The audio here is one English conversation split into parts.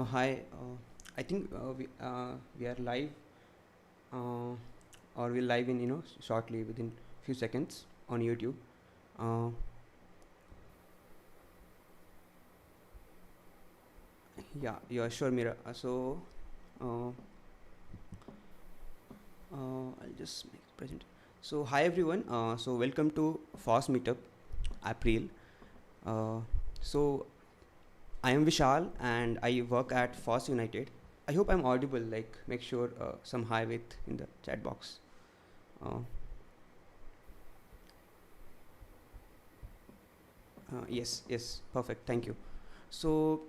Hi, I think we are live, uh, or we'll live in shortly within few seconds on YouTube. Uh, yeah, sure, Meera. Uh, I'll just make it present. So hi everyone. So welcome to FOSS Meetup, April. Uh, so I am Vishal and I work at FOSS United. I hope I'm audible. Like, make sure some hi with in the chat box. Uh, yes, perfect. Thank you. So,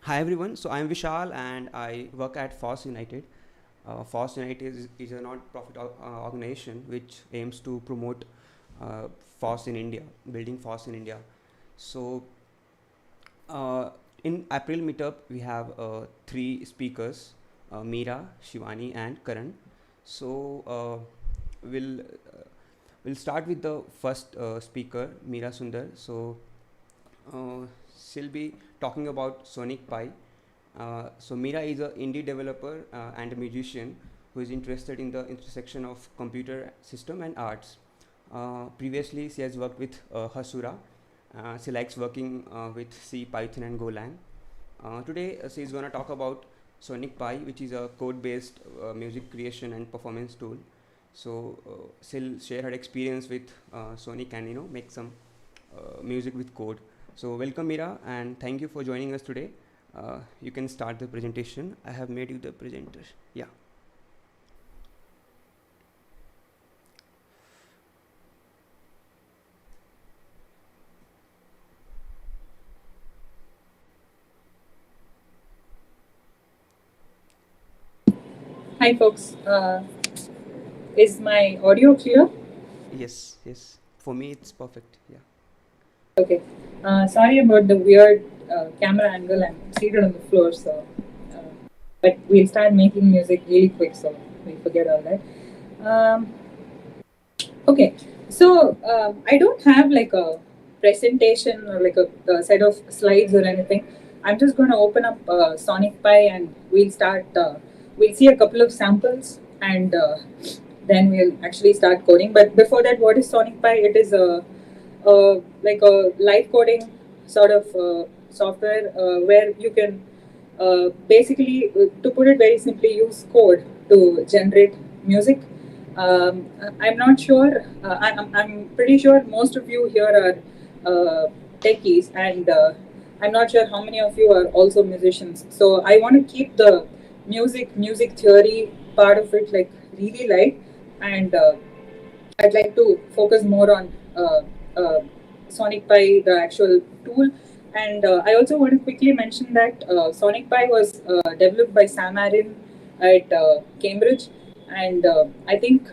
hi everyone. So, I am Vishal and I work at FOSS United. FOSS United is a non-profit organization which aims to promote uh, FOSS in India, building FOSS in India. So, uh, in April meetup, we have three speakers: Meera, Shivani, and Karan. So, we'll start with the first speaker, Meera Sundar. So, uh, she'll be talking about Sonic Pi. So Meera is an indie developer and a musician who is interested in the intersection of computer system and arts. Previously, she has worked with Hasura. She likes working with C, Python, and Golang. Today, she is going to talk about Sonic Pi, which is a code-based music creation and performance tool. So she'll share her experience with Sonic and make some music with code. So welcome Meera and thank you for joining us today. You can start the presentation. I have made you the presenter. Yeah. Hi folks, is my audio clear? Yes. For me, it's perfect. Yeah. Okay. Sorry about the weird camera angle. I'm seated on the floor, so. But we'll start making music really quick, so we forget all that. Um, okay. So I don't have like a presentation or like a set of slides or anything. I'm just going to open up Sonic Pi and we'll start. We'll see a couple of samples and then we'll actually start coding. But before that, what is Sonic Pi? It is like a live coding sort of software where you can basically, to put it very simply, use code to generate music. Um, I'm not sure. I'm pretty sure most of you here are techies, and I'm not sure how many of you are also musicians. So I want to keep the music theory part of it like really light, and I'd like to focus more on Sonic Pi, the actual tool. And I also want to quickly mention that Sonic Pi was developed by Sam Aaron at Cambridge. And I think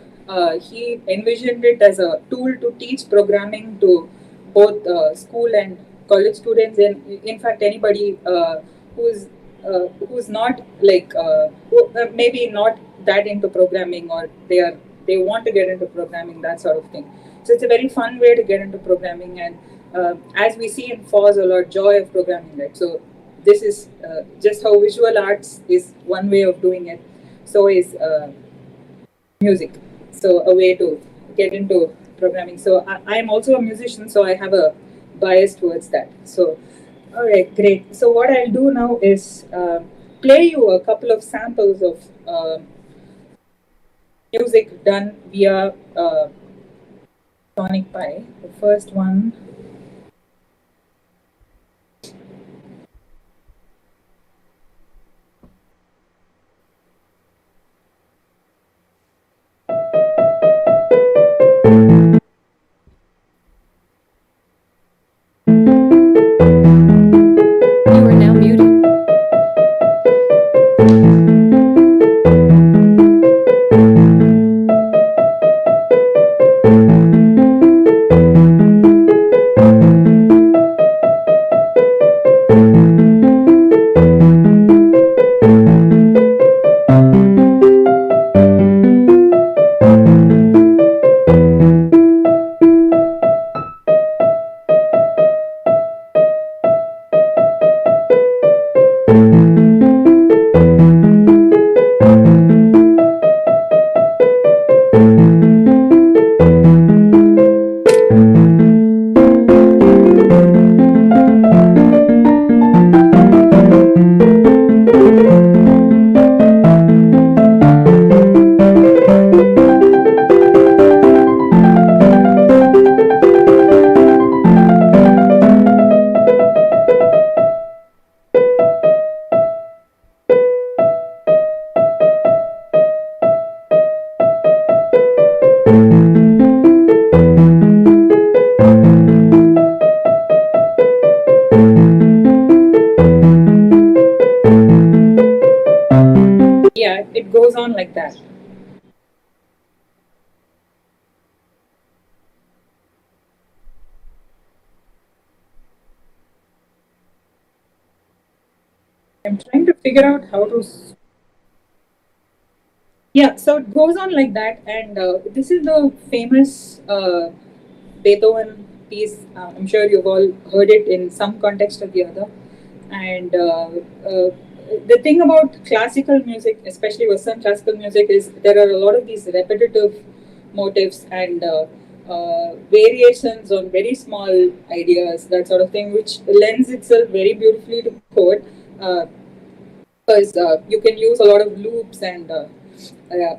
he envisioned it as a tool to teach programming to both school and college students. And in fact, anybody who's not like, maybe not that into programming, or they want to get into programming, that sort of thing. So it's a very fun way to get into programming, and as we see in FOSS a lot, joy of programming, right? So this is just how visual arts is one way of doing it. So is music. So a way to get into programming. So I am also a musician, so I have a bias towards that. So all right, great. So what I'll do now is play you a couple of samples of music done via Sonic Pi. The first one. You are now muted. I'm trying to figure out how to. Yeah, so it goes on like that, and this is the famous Beethoven piece. I'm sure you've all heard it in some context or the other. And the thing about classical music, especially Western classical music, is there are a lot of these repetitive motifs and variations on very small ideas, that sort of thing, which lends itself very beautifully to chord. Uh, because you can use a lot of loops and a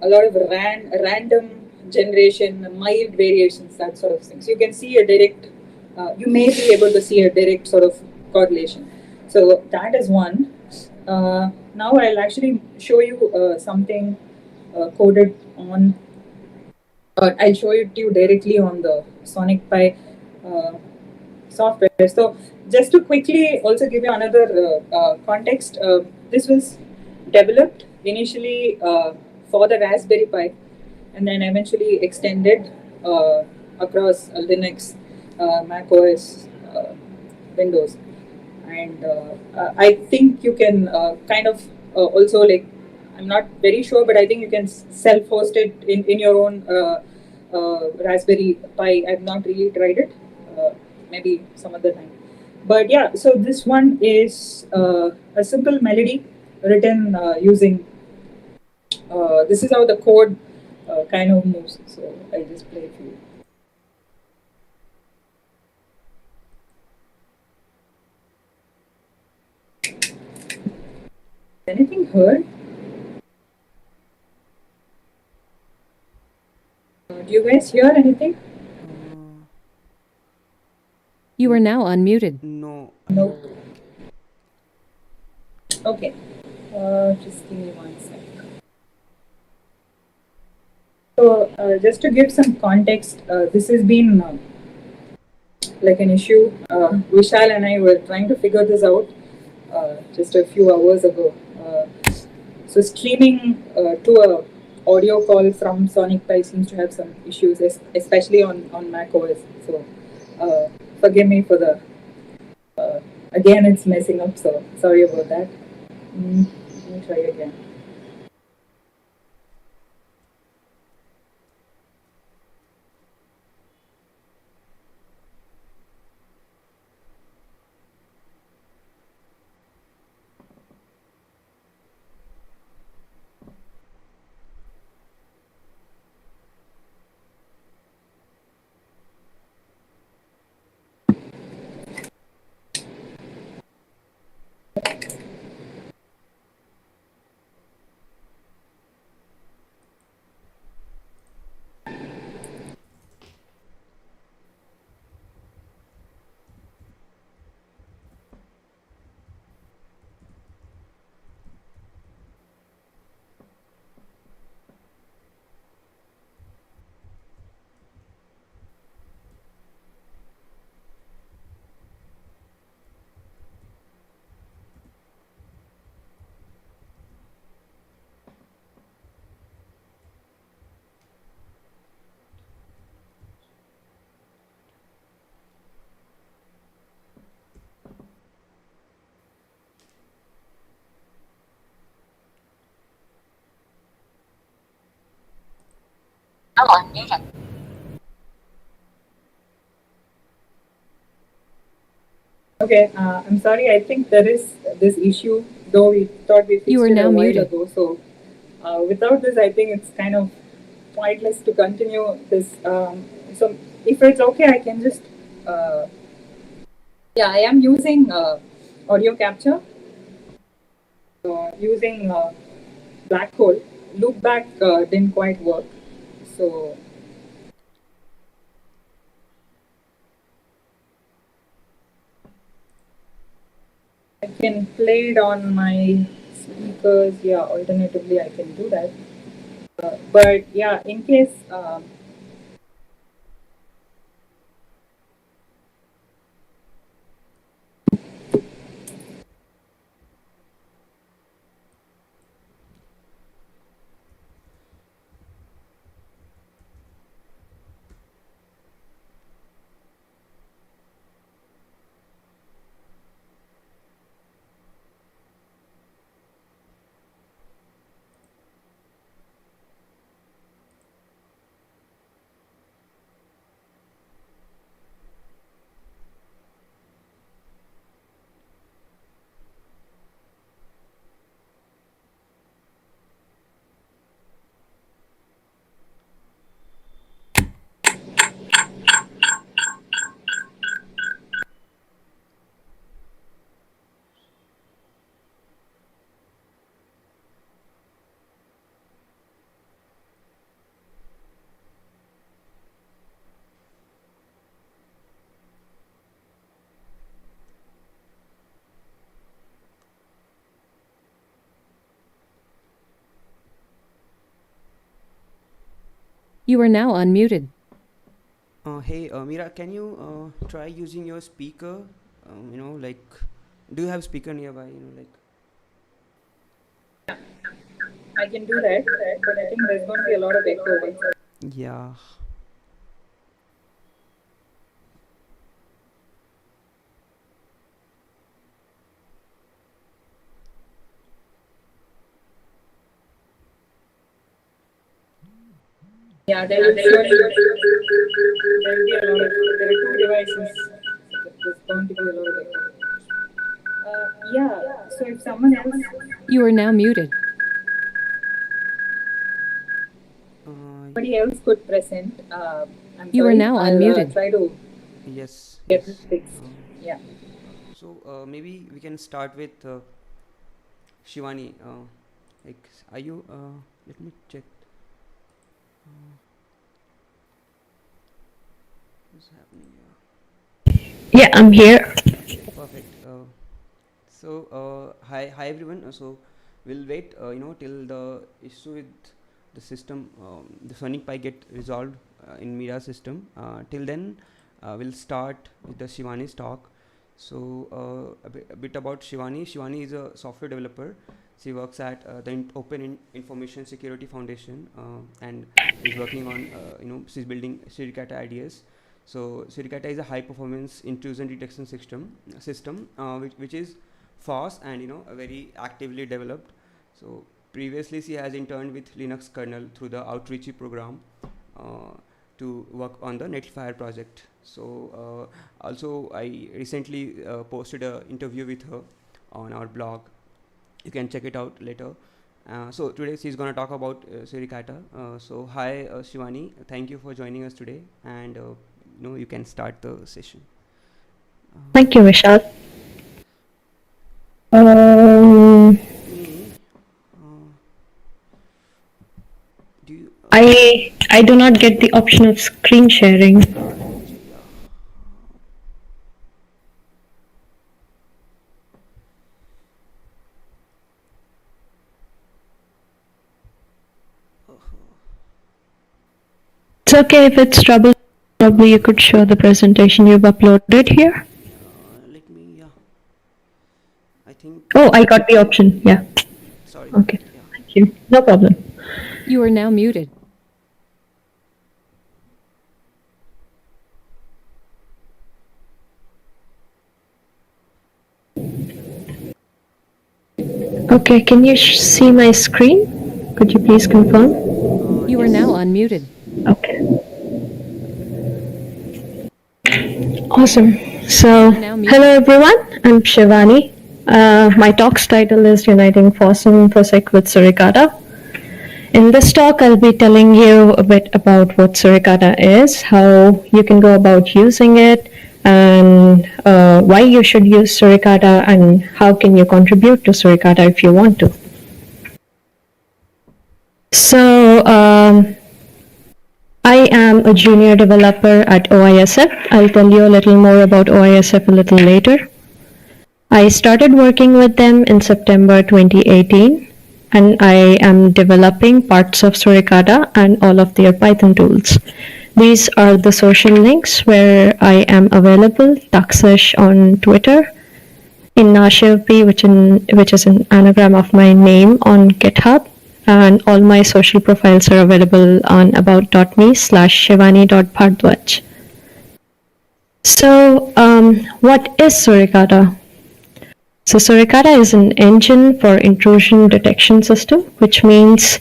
lot of random generation, mild variations, that sort of thing. So you can see a direct, you may be able to see a direct sort of correlation. So that is one. Now I'll actually show you something coded on, I'll show it to you directly on the Sonic Pi uh, software. So just to quickly also give you another context, this was developed initially for the Raspberry Pi, and then eventually extended across Linux, Mac OS, Windows, and I think you can kind of also, like, I'm not very sure, but I think you can self-host it in your own Raspberry Pi. I've not really tried it. Maybe some other time. But yeah, so this one is a simple melody written using. This is how the code kind of moves. So I just play it for you. Anything heard? Do you guys hear anything? You are now unmuted. No. No. Okay. Just give me one sec. So, just to give some context, this has been like an issue. Vishal and I were trying to figure this out just a few hours ago. So, streaming to a audio call from Sonic Pi seems to have some issues, especially on Mac OS. So, forgive me for the. Uh, Again, it's messing up. So, sorry about that. Let me try again. Okay, I'm sorry. I think there is this issue, though we thought we You fixed are it a now while muted. ago. So, without this, I think it's kind of pointless to continue this. So, if it's okay, I can just. Uh, yeah, I am using audio capture, using black hole. Loop back didn't quite work. So, I can play it on my speakers. Yeah, alternatively, I can do that. But yeah, in case You are now unmuted. Hey, Meera, can you try using your speaker? Like, do you have speaker nearby? I can do that, but I think there's going to be a lot of echo. Yeah. Yeah, there will be a lot of. There are two devices. So there's going to be a lot of echo. Yeah. So if someone else, You are now muted. somebody else could present, I'm You are sorry, now I'll unmuted. try to Yes. get this fixed. Yeah. So maybe we can start with Shivani. Like, are you? Let me check. What's happening here? Yeah, I'm here. Perfect. Hi everyone. So we'll wait, till the issue with the system, the Sonic Pi get resolved in Meera system. Till then, we'll start with the Shivani's talk. So a bit about Shivani. Shivani is a software developer. She works at the Open Information Security Foundation and is working on, she's building Suricata ideas. So Suricata is a high performance intrusion detection system which is FOSS and very actively developed. So previously she has interned with Linux kernel through the Outreachy program to work on the Netlify project. So also I recently posted an interview with her on our blog. You can check it out later. So today she's going to talk about Suricata. So hi Shivani, thank you for joining us today, and you can start the session. Thank you, Vishal. Do you? I do not get the option of screen sharing. It's okay if it's trouble. Probably you could show the presentation you've uploaded here. Let me. Yeah. I think. Oh, I got the option. Yeah. Sorry. Okay. Yeah. Thank you. No problem. You are now muted. Okay, can you see my screen? Could you please confirm? You are now unmuted. Okay. Awesome. So, hello everyone, I'm Shivani. My talk's title is Uniting FOSS and infosec with Suricata. In this talk, I'll be telling you a bit about what Suricata is, how you can go about using it, and why you should use Suricata, and how can you contribute to Suricata if you want to. So, I am a junior developer at OISF. I'll tell you a little more about OISF a little later. I started working with them in September 2018, and I am developing parts of Suricata and all of their Python tools. These are the social links where I am available. Taxish on Twitter, Innashivpi, which is an anagram of my name, on GitHub, and all my social profiles are available on about.me/Shivani.Bhardwaj. So, what is Suricata? So Suricata is an engine for intrusion detection system, which means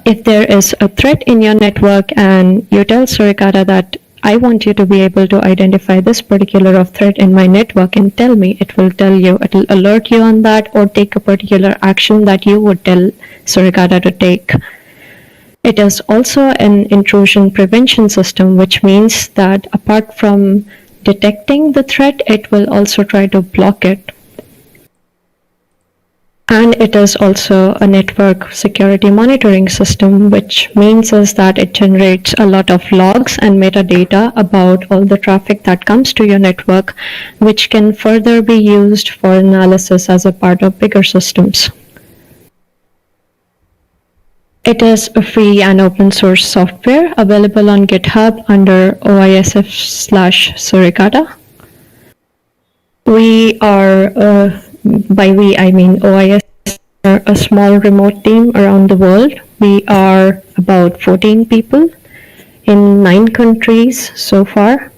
if there is a threat in your network and you tell Suricata that I want you to be able to identify this particular threat in my network and tell me, it will alert you on that or take a particular action that you would tell Suricata to take. It is also an intrusion prevention system, which means that apart from detecting the threat, it will also try to block it. And it is also a network security monitoring system, which means is that it generates a lot of logs and metadata about all the traffic that comes to your network, which can further be used for analysis as a part of bigger systems. It is a free and open source software available on GitHub under OISF/Suricata. We are, by we I mean OIS, are a small remote team around the world. We are about 14 people in 9 countries so far.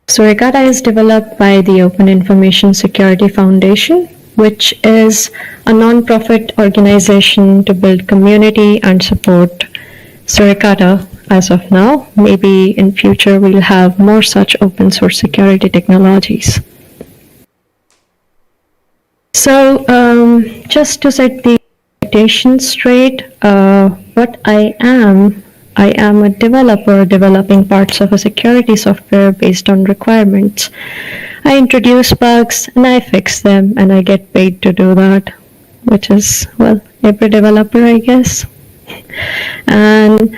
Suricata is developed by the Open Information Security Foundation, which is a non-profit organization to build community and support Suricata as of now. Maybe in future we'll have more such open source security technologies. So just to set the expectations straight, what I am a developer developing parts of a security software based on requirements. I introduce bugs and I fix them and I get paid to do that, which is, well, every developer, I guess. And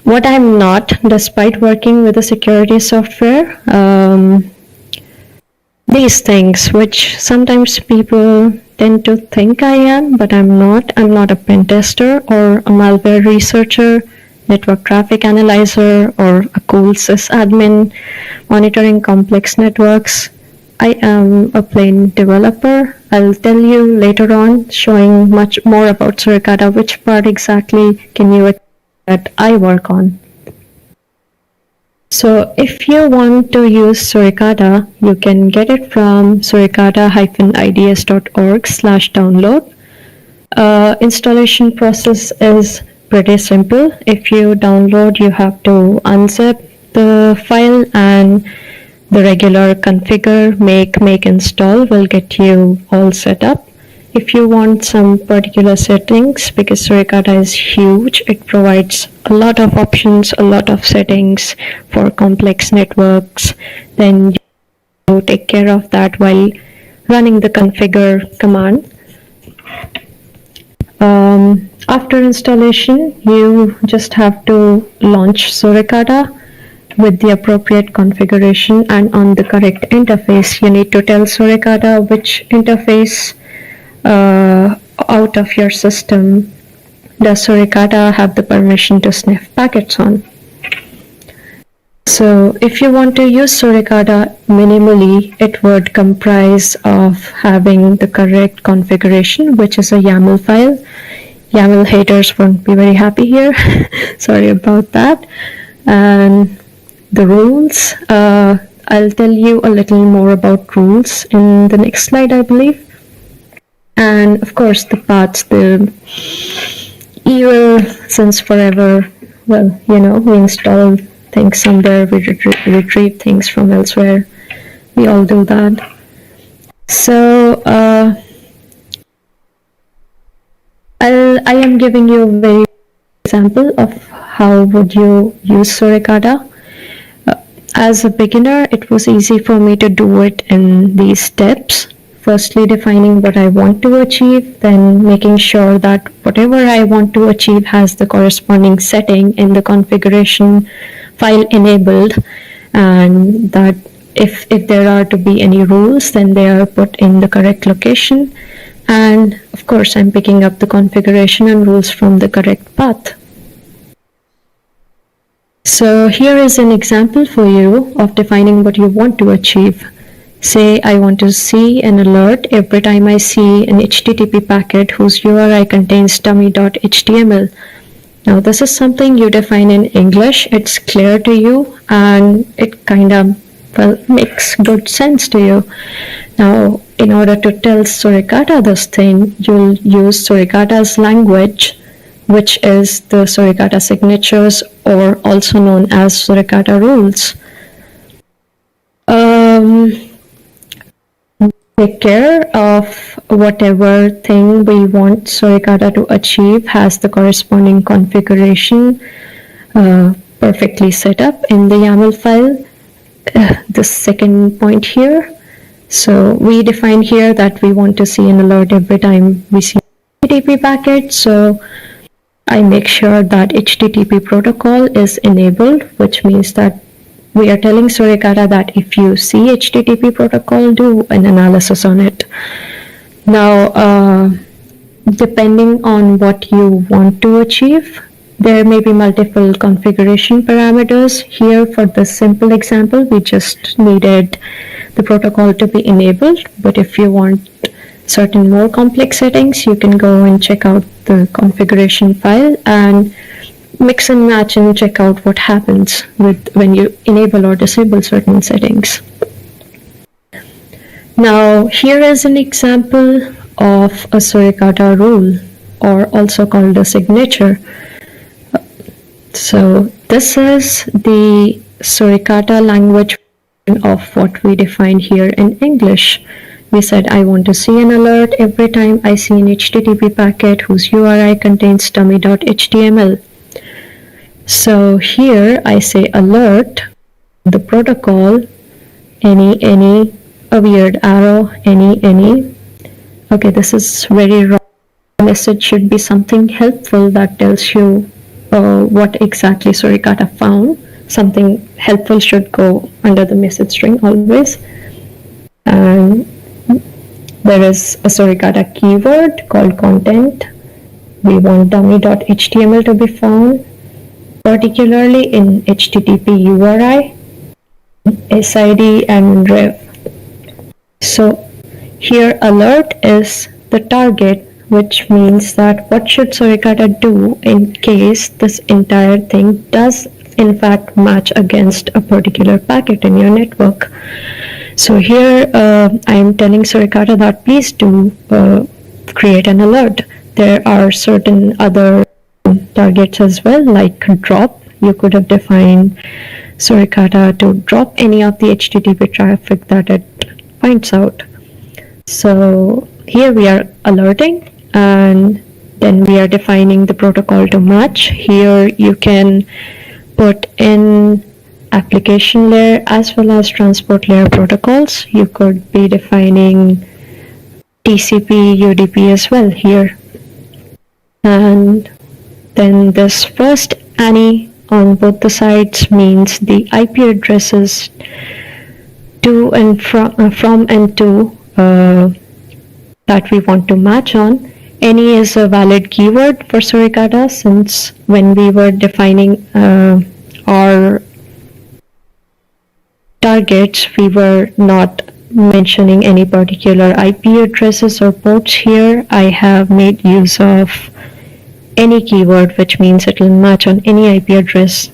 what I'm not, despite working with a security software, these things, which sometimes people tend to think I am, but I'm not. I'm not a pen tester or a malware researcher, network traffic analyzer, or a cool sysadmin monitoring complex networks. I am a plain developer. I'll tell you later on, showing much more about Suricata, which part exactly can you that I work on. So if you want to use Suricata, you can get it from suricata-ids.org/download. Installation process is pretty simple. If you download, you have to unzip the file, and the regular configure, make, install will get you all set up. If you want some particular settings, because Suricata is huge, it provides a lot of options, a lot of settings for complex networks, then you take care of that while running the configure command. After installation, you just have to launch Suricata with the appropriate configuration and on the correct interface. You need to tell Suricata which interface out of your system does Suricata have the permission to sniff packets on. So if you want to use Suricata minimally, it would comprise of having the correct configuration, which is a YAML file. YAML haters won't be very happy here. Sorry about that. And the rules, I'll tell you a little more about rules in the next slide, I believe. And of course the paths, the evil since forever, well, we install things somewhere, we retrieve things from elsewhere. We all do that. So I am giving you a very example of how would you use Suricata. As a beginner, it was easy for me to do it in these steps. Firstly, defining what I want to achieve, then making sure that whatever I want to achieve has the corresponding setting in the configuration file enabled, and that if there are to be any rules, then they are put in the correct location. And of course, I'm picking up the configuration and rules from the correct path. So here is an example for you of defining what you want to achieve. Say I want to see an alert every time I see an HTTP packet whose URI contains dummy.html. Now this is something you define in English, it's clear to you, and it kind of, well, makes good sense to you. Now in order to tell Suricata this thing, you'll use Suricata's language, which is the Suricata signatures, or also known as Suricata rules. Take care of whatever thing we want Suricata to achieve has the corresponding configuration perfectly set up in the YAML file. The second point here. So we define here that we want to see an alert every time we see a HTTP packet. So I make sure that HTTP protocol is enabled, which means that we are telling Suricata that if you see HTTP protocol, do an analysis on it. Now, depending on what you want to achieve, there may be multiple configuration parameters. Here, for this simple example, we just needed the protocol to be enabled. But if you want certain more complex settings, you can go and check out the configuration file and mix and match and check out what happens when you enable or disable certain settings. Now, here is an example of a Suricata rule, or also called a signature. So this is the Suricata language of what we defined here in English. We said I want to see an alert every time I see an HTTP packet whose URI contains dummy.html. So here I say alert, the protocol, any, a weird arrow, any. Okay, this is very wrong. The message should be something helpful that tells you what exactly Suricata found. Something helpful should go under the message string always. And there is a Suricata keyword called content. We want dummy.html to be found, particularly in HTTP URI, SID, and rev. So here alert is the target, which means that what should Suricata do in case this entire thing does in fact match against a particular packet in your network. So here I am telling Suricata that please do create an alert. There are certain other targets as well, like drop. You could have defined Suricata to drop any of the HTTP traffic that it finds out. So here we are alerting, and then we are defining the protocol to match. Here you can put in application layer as well as transport layer protocols. You could be defining TCP, UDP as well here. And then this first any on both the sides means the IP addresses to and from and to that we want to match on. Any is a valid keyword for Suricata, since when we were defining our targets, we were not mentioning any particular IP addresses or ports here. I have made use of any keyword, which means it will match on any IP address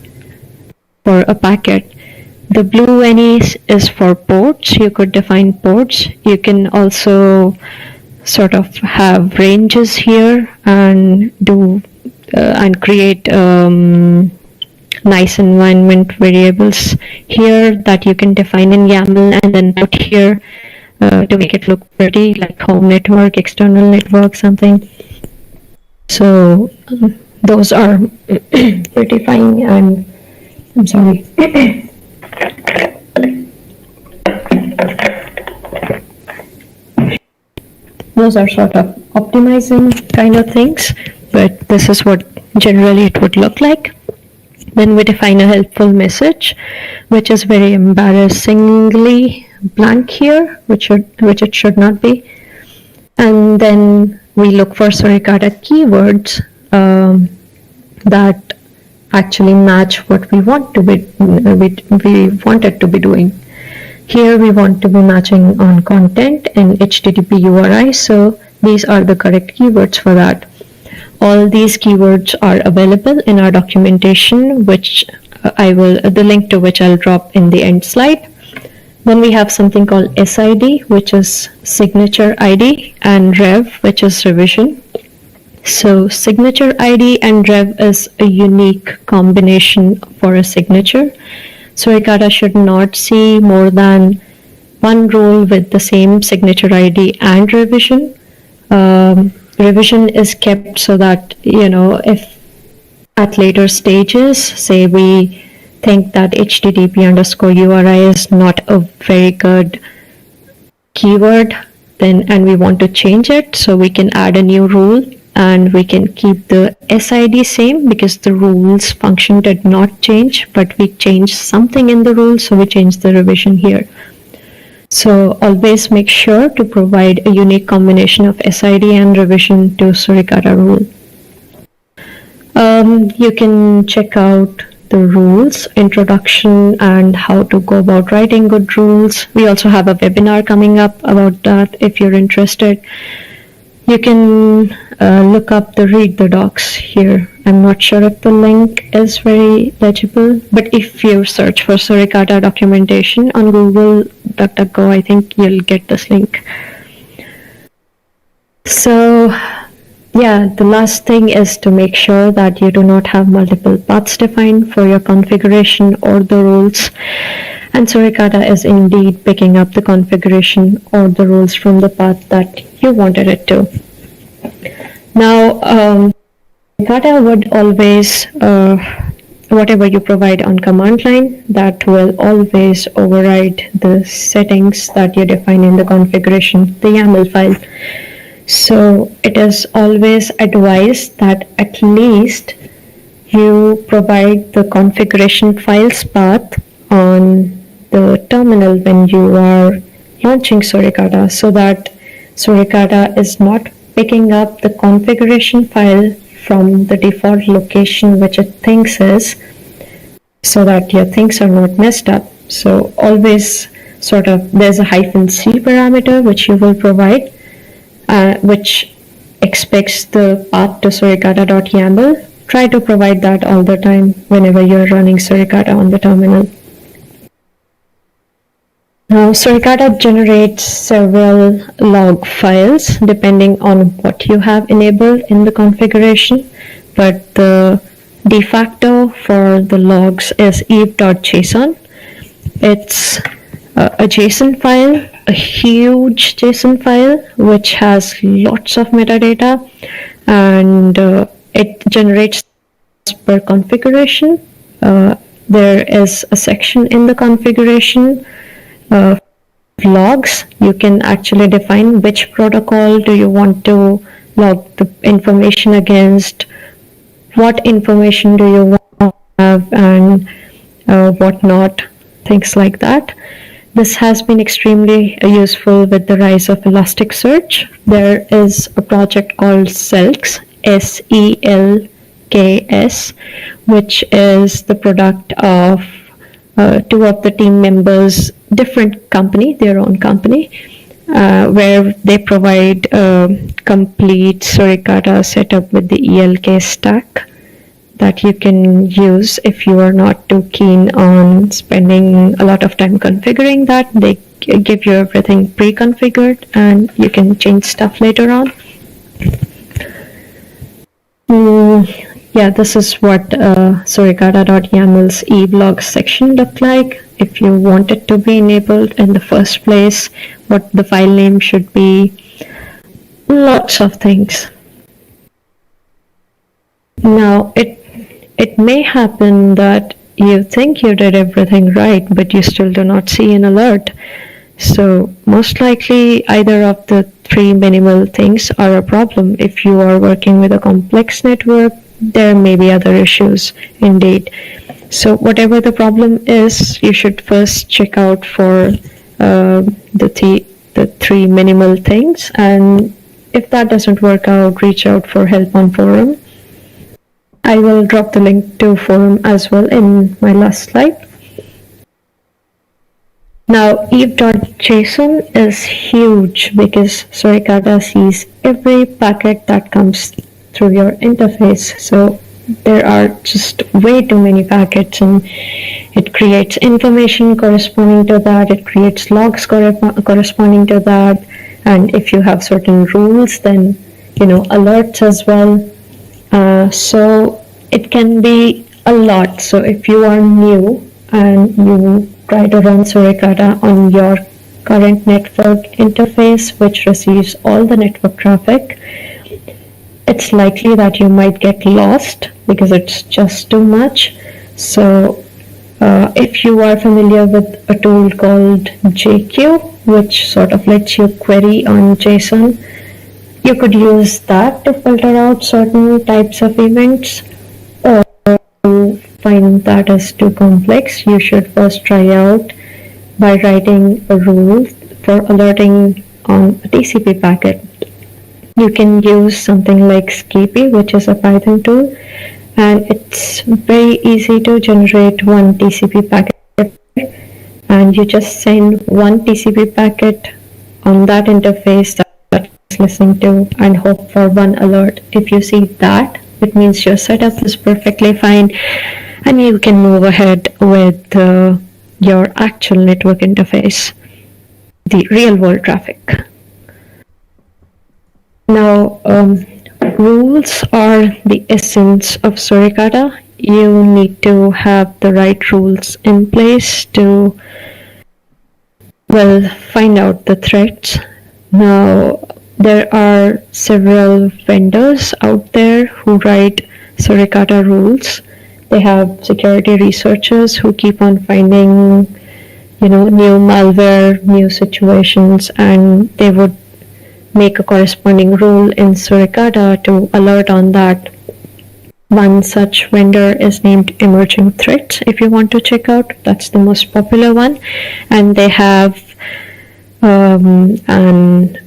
for a packet. The blue any is for ports. You could define ports. You can also sort of have ranges here and do and create nice environment variables here that you can define in YAML and then put here to make it look pretty, like home network, external network, something. So those are pretty fine, and I'm sorry. Those are sort of optimizing kind of things, but this is what generally it would look like. Then we define a helpful message, which is very embarrassingly blank here, which it should not be. And then we look for Suricata keywords that actually match what we want to be we want it to be doing. Here we want to be matching on content and HTTP URI, so these are the correct keywords for that. All these keywords are available in our documentation, which the link to which I'll drop in the end slide. Then we have something called SID, which is signature ID, and rev, which is revision. So signature ID and rev is a unique combination for a signature. Suricata should not see more than one rule with the same signature ID and revision. Revision is kept so that, if at later stages, say we think that HTTP_URI is not a very good keyword, and we want to change it, so we can add a new rule and we can keep the SID same because the rules function did not change, but we changed something in the rule, so we changed the revision here. So always make sure to provide a unique combination of SID and revision to Suricata rule. You can check out the rules, introduction, and how to go about writing good rules. We also have a webinar coming up about that if you're interested. You can look up the read the docs here. I'm not sure if the link is very legible, but if you search for Suricata documentation on Google, DuckDuckGo, I think you'll get this link. So yeah, the last thing is to make sure that you do not have multiple paths defined for your configuration or the rules. And Suricata is indeed picking up the configuration or the rules from the path that you wanted it to. Now, Suricata would always, whatever you provide on command line, that will always override the settings that you define in the configuration, the YAML file. So it is always advised that at least you provide the configuration files path on the terminal when you are launching Suricata, so that Suricata is not picking up the configuration file from the default location which it thinks is, so that your things are not messed up. So always there's a -c parameter which you will provide, which expects the path to suricata.yaml. Try to provide that all the time whenever you're running Suricata on the terminal. Now, Suricata generates several log files depending on what you have enabled in the configuration, but the de facto for the logs is eve.json. It's a JSON file, a huge JSON file which has lots of metadata, and it generates per configuration. There is a section in the configuration logs. You can actually define which protocol do you want to log the information against, what information do you want to have, and what not, things like that. This has been extremely useful with the rise of Elasticsearch. There is a project called Selks, SELKS, which is the product of two of the team members, different company, their own company, where they provide a complete Suricata setup with the ELK stack that you can use if you are not too keen on spending a lot of time configuring that. They give you everything pre-configured and you can change stuff later on. Yeah, this is what suricata.yaml's eblog section looked like. If you want it to be enabled in the first place, what the file name should be, lots of things. Now, it may happen that you think you did everything right, but you still do not see an alert. So most likely either of the three minimal things are a problem. If you are working with a complex network, there may be other issues indeed. So whatever the problem is, you should first check out for the three minimal things, and if that doesn't work out, reach out for help on forum. I will drop the link to forum as well in my last slide. Now, eve.json is huge because Suricata sees every packet that comes through your interface. So there are just way too many packets, and it creates information corresponding to that. It creates logs corresponding to that. And if you have certain rules, then, alerts as well. So it can be a lot. So if you are new and you try to run Suricata on your current network interface, which receives all the network traffic, it's likely that you might get lost because it's just too much. So if you are familiar with a tool called JQ, which sort of lets you query on JSON, you could use that to filter out certain types of events. Or if you find that is too complex, you should first try out by writing a rule for alerting on a TCP packet. You can use something like Skippy, which is a Python tool, and it's very easy to generate one TCP packet, and you just send one TCP packet on that interface that is listening to and hope for one alert. If you see that, it means your setup is perfectly fine and you can move ahead with your actual network interface, the real world traffic. Now, rules are the essence of Suricata. You need to have the right rules in place to, well, find out the threats. Now, there are several vendors out there who write Suricata rules. They have security researchers who keep on finding, new malware, new situations, and they would make a corresponding rule in Suricata to alert on that. One such vendor is named Emerging Threats. If you want to check out, that's the most popular one, and they have an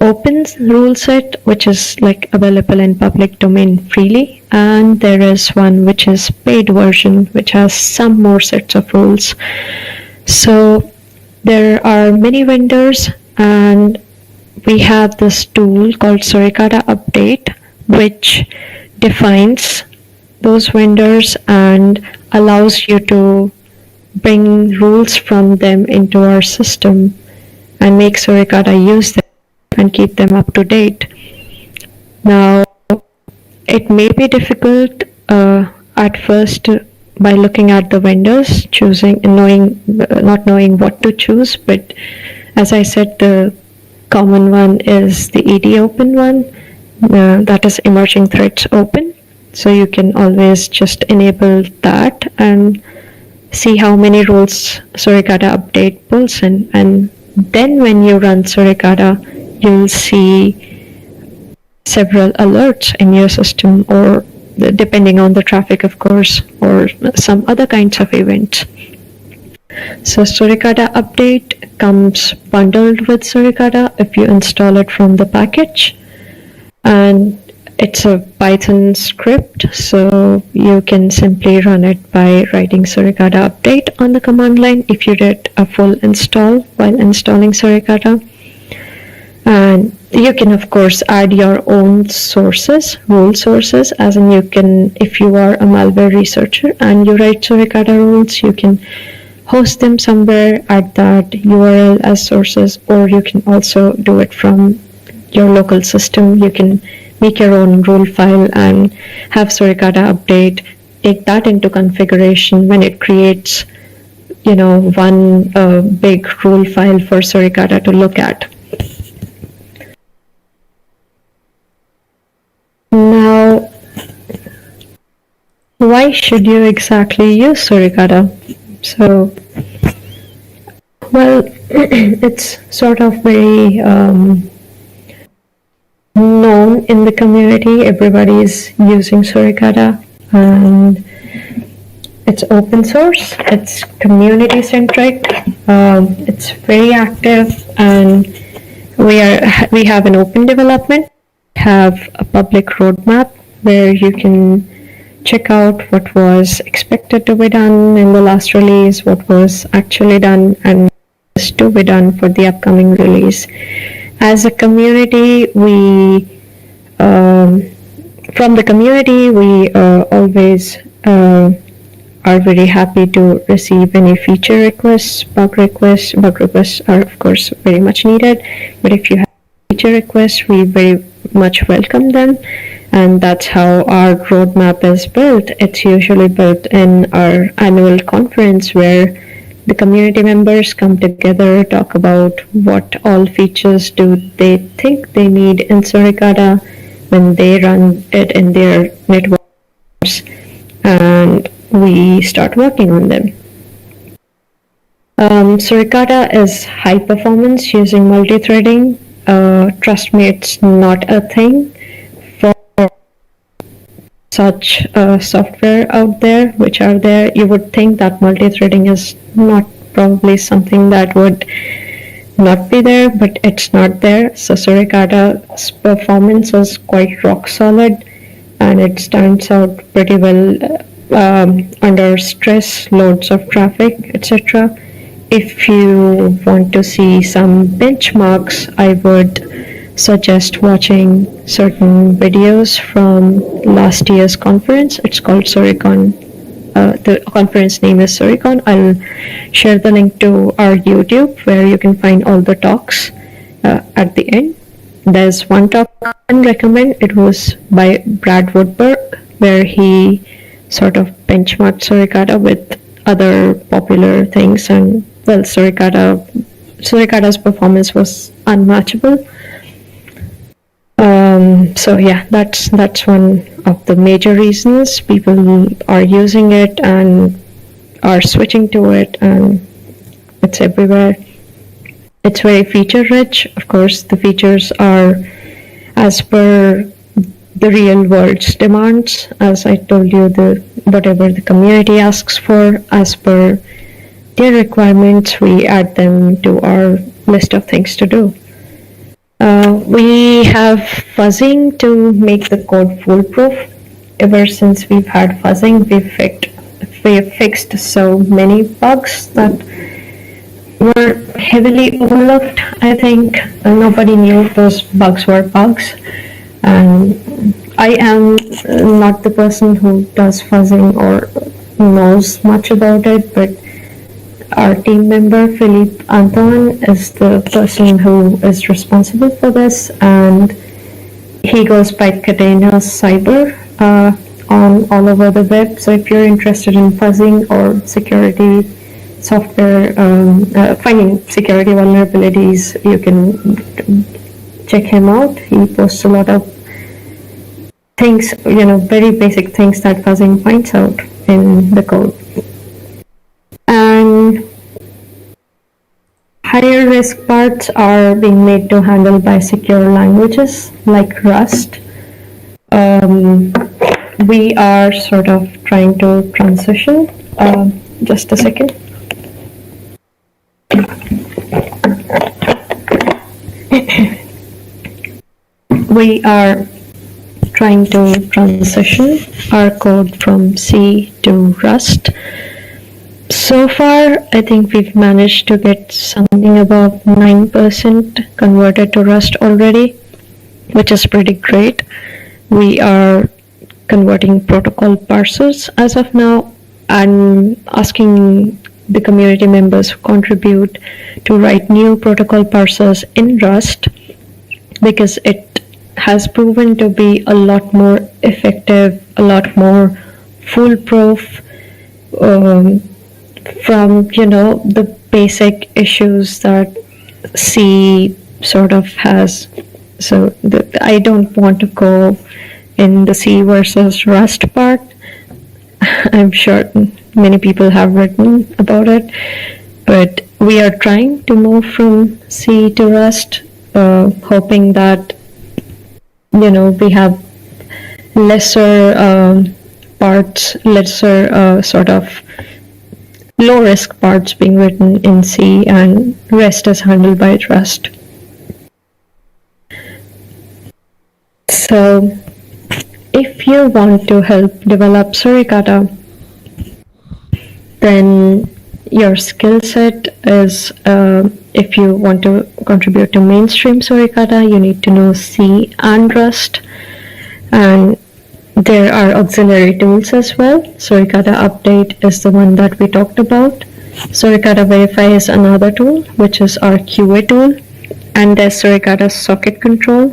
open rule set which is like available in public domain freely, and there is one which is paid version which has some more sets of rules. So there are many vendors, and we have this tool called Suricata Update, which defines those vendors and allows you to bring rules from them into our system and make Suricata use them and keep them up to date. Now, it may be difficult at first by looking at the vendors, not knowing what to choose, but as I said, the common one is the ED Open one, that is Emerging Threats Open. So you can always just enable that and see how many rules Suricata Update pulls in, and then when you run Suricata, you'll see several alerts in your system, or depending on the traffic, of course, or some other kinds of events. So Suricata Update comes bundled with Suricata if you install it from the package, and it's a Python script, so you can simply run it by writing Suricata Update on the command line if you did a full install while installing Suricata. And you can of course add your own sources, rule sources, as in you can, if you are a malware researcher and you write Suricata rules, you can host them somewhere, add that URL as sources, or you can also do it from your local system. You can make your own rule file and have Suricata Update, take that into configuration when it creates, one big rule file for Suricata to look at. Now, why should you exactly use Suricata? So, well, it's sort of very known in the community. Everybody is using Suricata, and it's open source, it's community centric, it's very active, and we have an open development, have a public roadmap where you can check out what was expected to be done in the last release, what was actually done, and what is to be done for the upcoming release. As a community, we from the community, we always are very happy to receive any feature requests, bug requests. Bug requests are of course very much needed, but if you have feature requests, we very much welcome them, and that's how our roadmap is built. It's usually built in our annual conference where the community members come together, talk about what all features do they think they need in Suricata when they run it in their networks, and we start working on them. Suricata is high performance using multi-threading. Trust me, it's not a thing for such software out there, which are there. You would think that multi-threading is not probably something that would not be there, but it's not there. So Suricata's performance is quite rock solid, and it stands out pretty well under stress, loads of traffic, etc. If you want to see some benchmarks, I would suggest watching certain videos from last year's conference. It's called Suricon. The conference name is Suricon. I'll share the link to our YouTube where you can find all the talks at the end. There's one talk I can recommend. It was by Brad Woodberg, where he sort of benchmarked Suricata with other popular things, and well, Suricata's performance was unmatchable. So yeah, that's one of the major reasons people are using it and are switching to it, and it's everywhere. It's very feature rich. Of course, the features are as per the real world's demands. As I told you, whatever the community asks for, as per their requirements, we add them to our list of things to do. We have fuzzing to make the code foolproof. Ever since we've had fuzzing, we've fixed so many bugs that were heavily overlooked. I think nobody knew those bugs were bugs. And I am not the person who does fuzzing or knows much about it, but our team member Philippe Anton is the person who is responsible for this, and he goes by Catena Cyber on all over the web. So if you're interested in fuzzing or security software, finding security vulnerabilities, you can check him out. He posts a lot of things, very basic things that fuzzing finds out in the code. And higher risk parts are being made to handle by secure languages like Rust. We are sort of trying to transition. Just a second. We are trying to transition our code from C to Rust. So far, I think we've managed to get something above 9% converted to Rust already, which is pretty great. We are converting protocol parsers as of now and asking the community members who contribute to write new protocol parsers in Rust, because it has proven to be a lot more effective, a lot more foolproof, from the basic issues that C sort of has. So I don't want to go in the C versus Rust part. I'm sure many people have written about it, but we are trying to move from C to Rust, hoping that we have lesser parts, lesser sort of low risk parts being written in C, and rest is handled by Rust. So if you want to help develop Suricata, then your skill set is, if you want to contribute to mainstream Suricata, you need to know C and Rust, and there are auxiliary tools as well. Suricata Update is the one that we talked about. Suricata Verify is another tool, which is our QA tool. And there's Suricata Socket Control,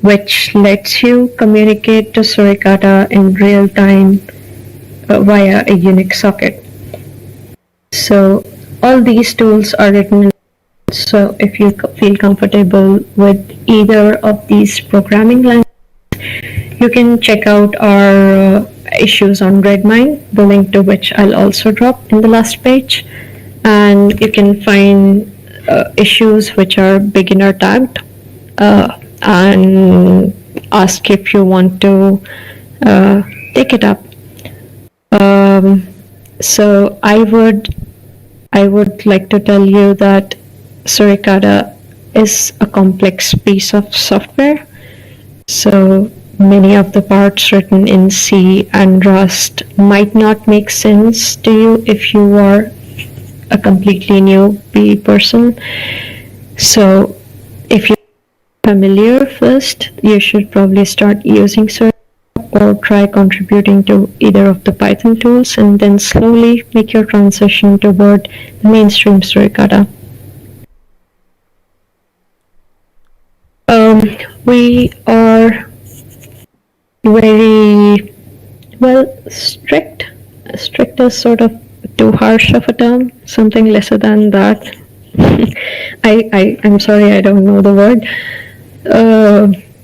which lets you communicate to Suricata in real time via a Unix socket. So all these tools are written in. So if you feel comfortable with either of these programming languages, you can check out our issues on Redmine, the link to which I'll also drop in the last page. And you can find issues which are beginner tagged and ask if you want to take it up. So I would like to tell you that Suricata is a complex piece of software. So many of the parts written in C and Rust might not make sense to you if you are a completely new PE person. So if you're familiar first, you should probably start using Suricata or try contributing to either of the Python tools and then slowly make your transition toward the mainstream Suricata. We are very strict. Strict is sort of too harsh of a term, something lesser than that. I'm sorry, I don't know the word.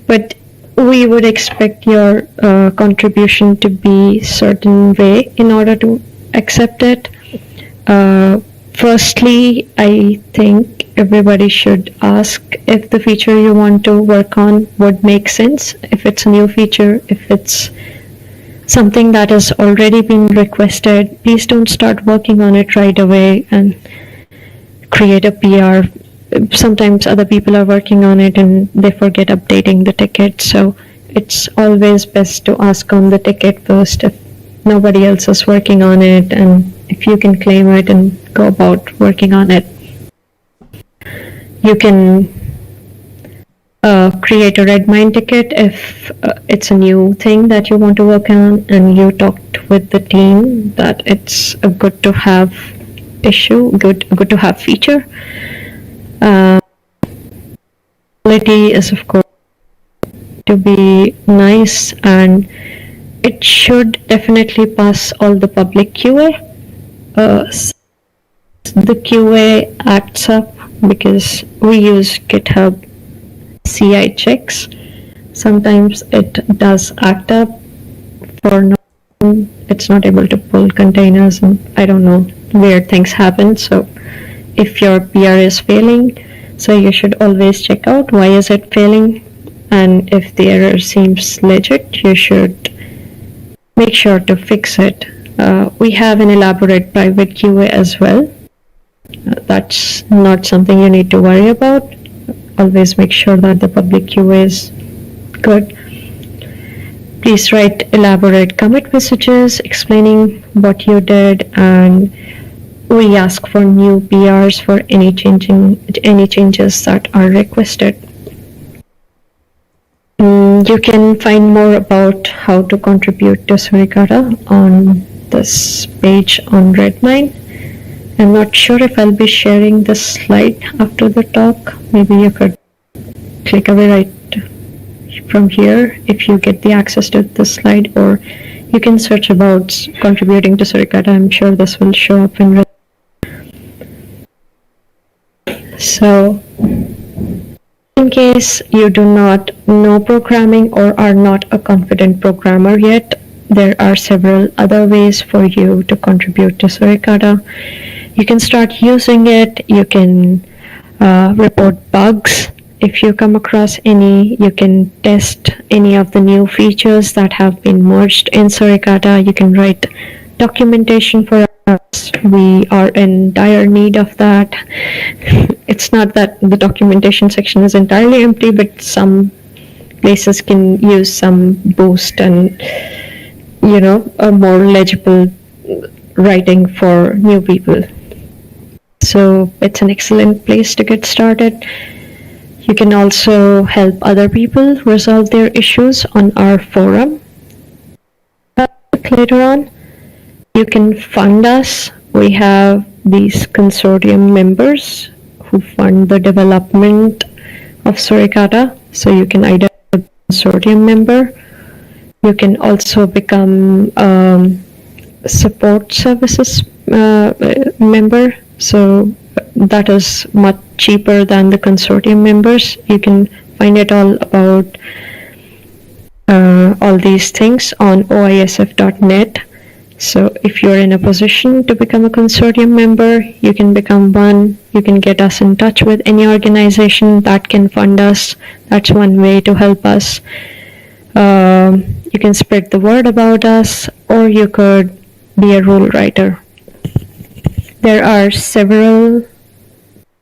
But we would expect your contribution to be certain way in order to accept it. Firstly, I think everybody should ask if the feature you want to work on would make sense, if it's a new feature, if it's something that has already been requested. Please don't start working on it right away and create a PR. Sometimes other people are working on it and they forget updating the ticket. So it's always best to ask on the ticket first if nobody else is working on it, and if you can claim it and go about working on it. You can create a Redmine ticket if it's a new thing that you want to work on and you talked with the team that it's a good to have issue, good to have feature. Quality is of course to be nice, and it should definitely pass all the public QA. The QA acts up because we use GitHub CI checks. Sometimes it does act up for no, it's not able to pull containers, and I don't know, weird things happen. So if your PR is failing, so you should always check out why is it failing, and if the error seems legit, you should make sure to fix it. We have an elaborate private QA as well. That's not something you need to worry about. Always make sure that the public QA is good. Please write elaborate commit messages explaining what you did, and we ask for new PRs for any changes that are requested. You can find more about how to contribute to Suricata on this page on Redmine. I'm not sure if I'll be sharing this slide after the talk. Maybe you could click away right from here if you get the access to the slide, or you can search about contributing to Suricata. I'm sure this will show up in So in case you do not know programming or are not a confident programmer yet, there are several other ways for you to contribute to Suricata. You can start using it. You can report bugs. If you come across any, you can test any of the new features that have been merged in Suricata. You can write documentation for us. We are in dire need of that. It's not that the documentation section is entirely empty, but some places can use some boost and, a more legible writing for new people. So it's an excellent place to get started. You can also help other people resolve their issues on our forum. Later on, you can fund us. We have these consortium members who fund the development of Suricata. So you can either be a consortium member. You can also become support services member. So that is much cheaper than the consortium members. You can find it all about all these things on oisf.net. So if you're in a position to become a consortium member, you can become one. You can get us in touch with any organization that can fund us. That's one way to help us. You can spread the word about us, or you could be a rule writer. There are several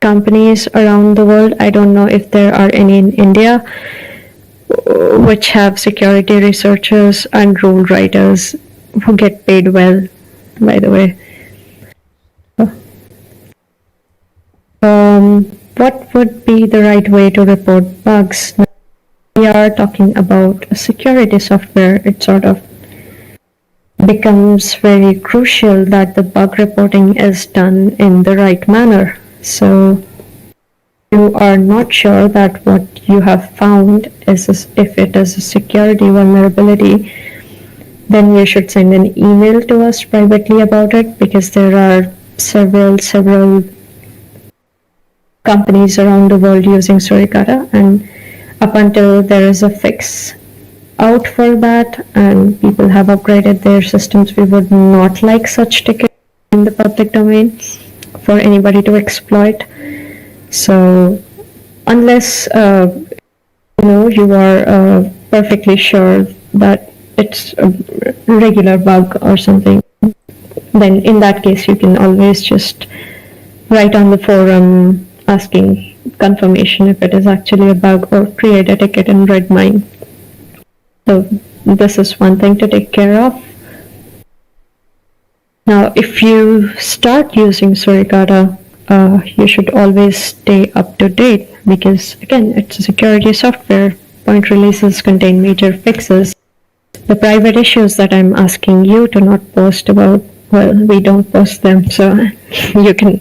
companies around the world. I don't know if there are any in India which have security researchers and rule writers who get paid well, by the way. What would be the right way to report bugs? We are talking about security software. It sort of becomes very crucial that the bug reporting is done in the right manner. So you are not sure that what you have found if it is a security vulnerability, then you should send an email to us privately about it, because there are several companies around the world using Suricata, and up until there is a fix out for that and people have upgraded their systems, we would not like such tickets in the public domain for anybody to exploit. So unless you are perfectly sure that it's a regular bug or something, then in that case you can always just write on the forum asking confirmation if it is actually a bug, or create a ticket in Redmine. So this is one thing to take care of. Now, if you start using Suricata, you should always stay up to date, because again, it's a security software. Point releases contain major fixes. The private issues that I'm asking you to not post about, well, we don't post them. So you can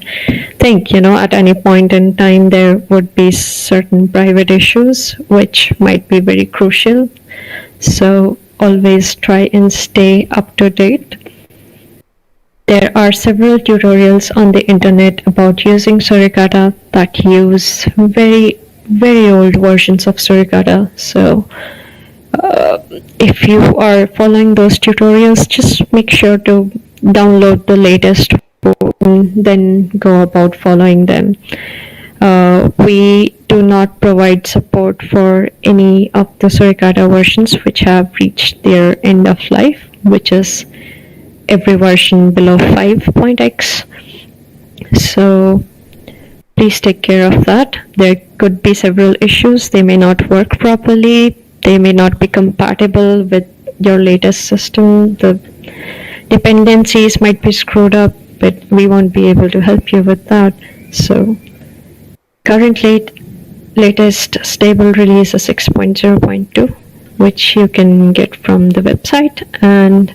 think, at any point in time, there would be certain private issues which might be very crucial. So always try and stay up to date. There are several tutorials on the internet about using Suricata that use very, very old versions of Suricata. So if you are following those tutorials, just make sure to download the latest and then go about following them. We do not provide support for any of the Suricata versions which have reached their end of life, which is every version below 5.x. So please take care of that. There could be several issues. They may not work properly. They may not be compatible with your latest system. The dependencies might be screwed up, but we won't be able to help you with that. So currently, latest stable release is 6.0.2, which you can get from the website, and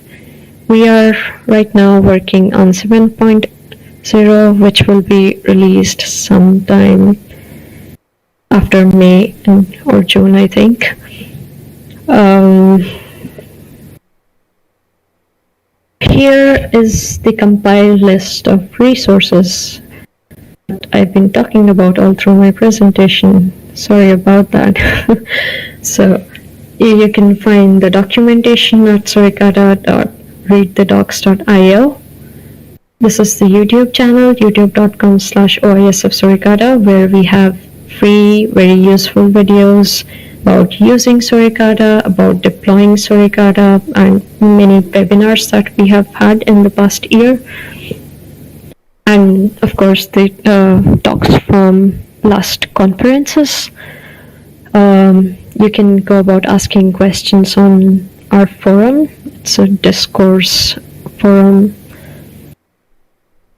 we are right now working on 7.0, which will be released sometime after May or June, I think. Here is the compiled list of resources that I've been talking about all through my presentation. Sorry about that. So you can find the documentation at suricata.readthedocs.io. This is the YouTube channel, youtube.com/OIS of Suricata, where we have free, very useful videos about using Suricata, about deploying Suricata, and many webinars that we have had in the past year. And of course, the talks from last conferences. You can go about asking questions on our forum. It's a discourse forum.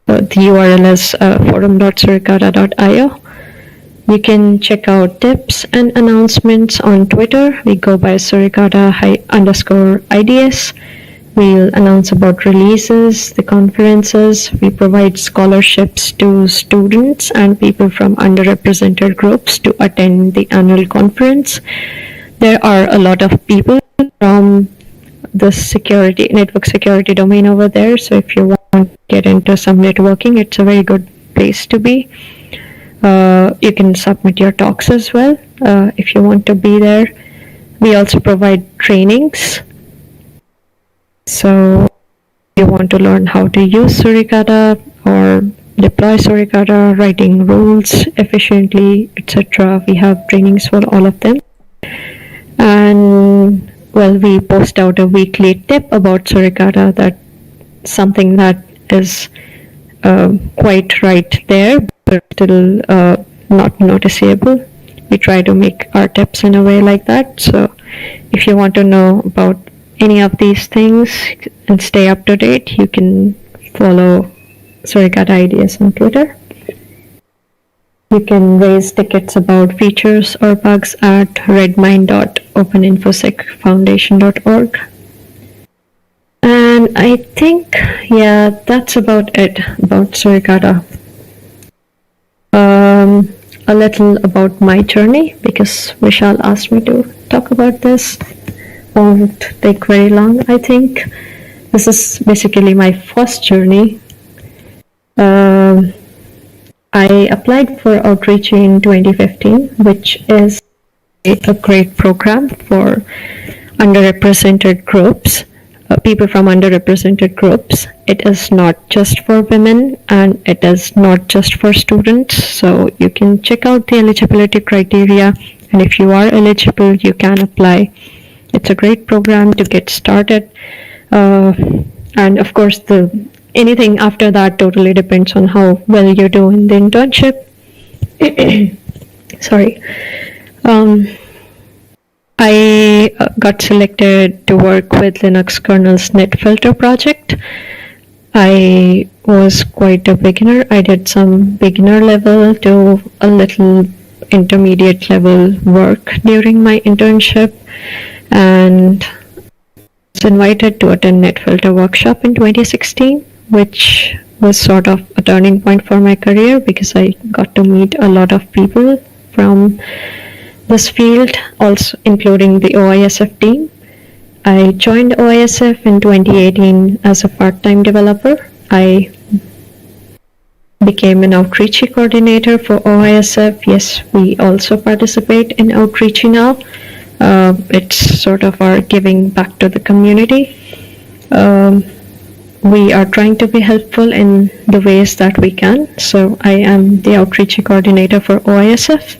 The URL is forum.suricata.io. You can check out tips and announcements on Twitter. We go by Suricata_IDS. We'll announce about releases, the conferences. We provide scholarships to students and people from underrepresented groups to attend the annual conference. There are a lot of people from the network security domain over there. So if you want to get into some networking, it's a very good place to be. You can submit your talks as well if you want to be there. We also provide trainings. So if you want to learn how to use Suricata or deploy Suricata, writing rules efficiently, etc., we have trainings for all of them. And well, we post out a weekly tip about Suricata. That's something that is quite right there. still not noticeable. We try to make our tips in a way like that. So if you want to know about any of these things and stay up to date, you can follow Suricata Ideas on Twitter. You can raise tickets about features or bugs at redmine.openinfosecfoundation.org. And I think, yeah, that's about it about Suricata. A little about my journey, because Vishal asked me to talk about this. Won't take very long, I think. This is basically my first journey. I applied for Outreach in 2015, which is a great program for underrepresented groups, people from underrepresented groups. It is not just for women and it is not just for students. So you can check out the eligibility criteria, and if you are eligible, you can apply. It's a great program to get started. And of course, anything after that totally depends on how well you do in the internship. Sorry. I got selected to work with Linux kernel's NetFilter project. I was quite a beginner. I did some beginner level to a little intermediate level work during my internship, and was invited to attend NetFilter workshop in 2016, which was sort of a turning point for my career because I got to meet a lot of people from this field, also including the OISF team. I joined OISF in 2018 as a part-time developer. I became an outreach coordinator for OISF. Yes, we also participate in outreach now. It's sort of our giving back to the community. We are trying to be helpful in the ways that we can. So I am the outreach coordinator for OISF.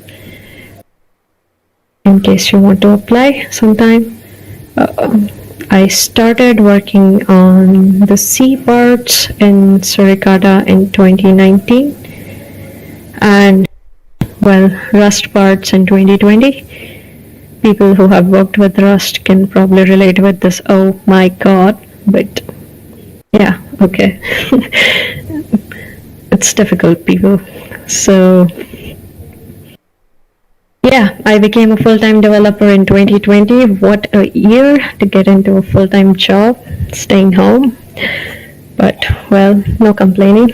In case you want to apply sometime. I started working on the C parts in Suricata in 2019, and well, Rust parts in 2020. People who have worked with Rust can probably relate with this. Oh my god, but yeah, okay. It's difficult, people. So yeah, I became a full-time developer in 2020. What a year to get into a full-time job, staying home. But, well, no complaining.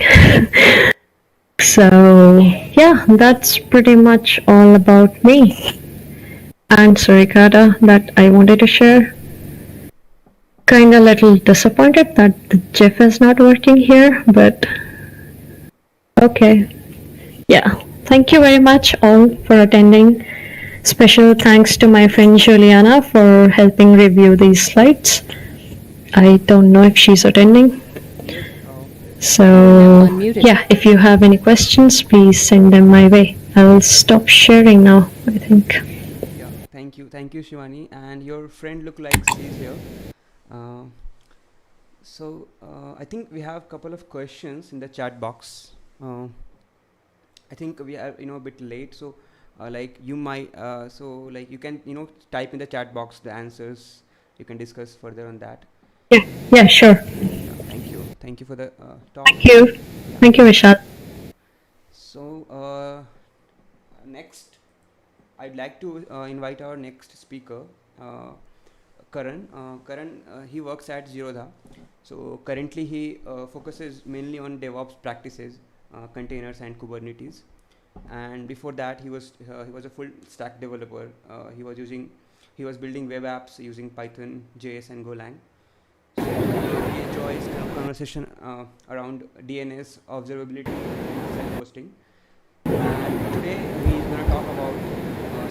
So, yeah, that's pretty much all about me and Suricata that I wanted to share. Kinda little disappointed that the GIF is not working here, but okay. Yeah. Thank you very much all for attending. Special thanks to my friend Juliana for helping review these slides. I don't know if she's attending. So, Unmuted. yeah, if you have any questions, please send them my way. I will stop sharing now, I think. Yeah, thank you, Shivani. And your friend look like she's here. I think we have a couple of questions in the chat box. I think we are a bit late, so like you might you can type in the chat box the answers. You can discuss further on that. Yeah, sure. Thank you for the talk. Thank you, Vishal. So next, I'd like to invite our next speaker, Karan. Karan, he works at Zerodha. So currently he focuses mainly on DevOps practices, containers and Kubernetes. And before that, he was a full stack developer. He was building web apps using Python, JS, and Golang. So he enjoys kind of conversation around DNS, observability, and self-hosting. And today he's going to talk about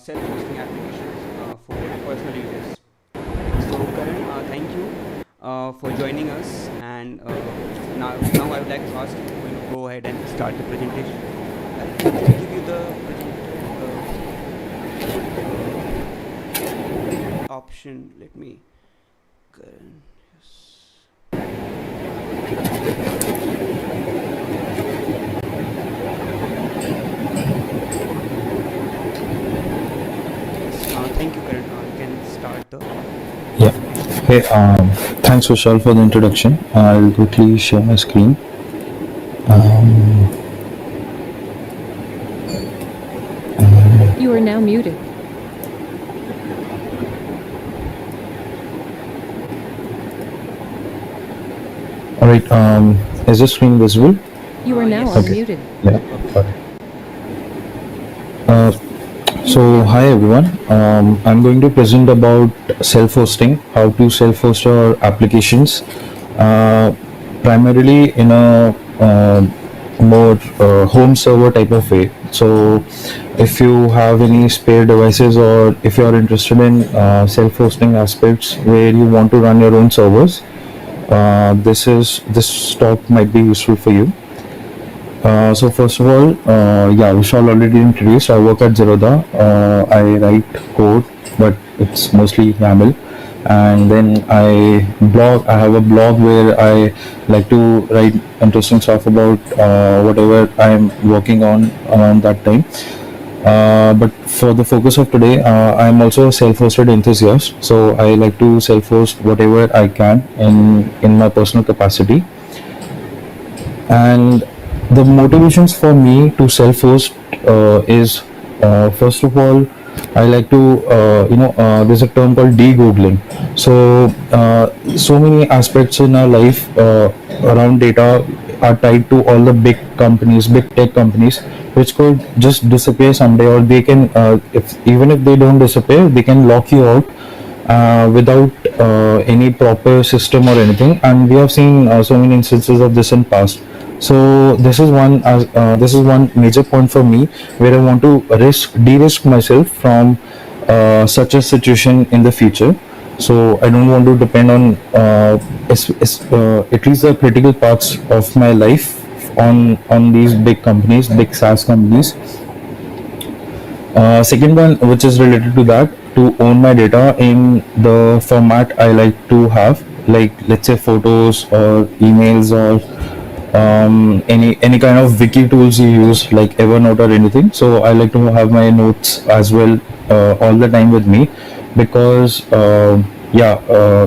self-hosting applications for personal users. So Karan, thank you for joining us. And now I would like to ask you to go ahead and start the presentation. I'll give you the option. Let me. Karan. Yes. Hey, thanks Vishal for the introduction. I'll quickly share my screen. You are now muted. All right. Is the screen visible? You are now Yes. unmuted. Yeah. Got it. So hi everyone. I'm going to present about self-hosting, how to self-host your applications, primarily in a more home server type of way. So if you have any spare devices or if you are interested in self-hosting aspects where you want to run your own servers, this talk might be useful for you. So first of all, yeah, Vishal already introduced. I work at Zerodha. I write code, but it's mostly YAML. And then I blog. I have a blog where I like to write interesting stuff about whatever I'm working on around that time. But for the focus of today, I'm also a self-hosted enthusiast. So I like to self-host whatever I can in my personal capacity. And the motivations for me to self-host is first of all, I like to there's a term called de-googling. So many aspects in our life around data are tied to all the big companies, big tech companies, which could just disappear someday, or they can if even if they don't disappear, they can lock you out without any proper system or anything. And we have seen so many instances of this in past. So this is one major point for me where I want to de-risk myself from such a situation in the future. So I don't want to depend on at least the critical parts of my life on these big companies, big SaaS companies. Second one, which is related to that, to own my data in the format I like to have, like let's say photos or emails or any kind of wiki tools you use, like Evernote or anything. So I like to have my notes as well all the time with me, because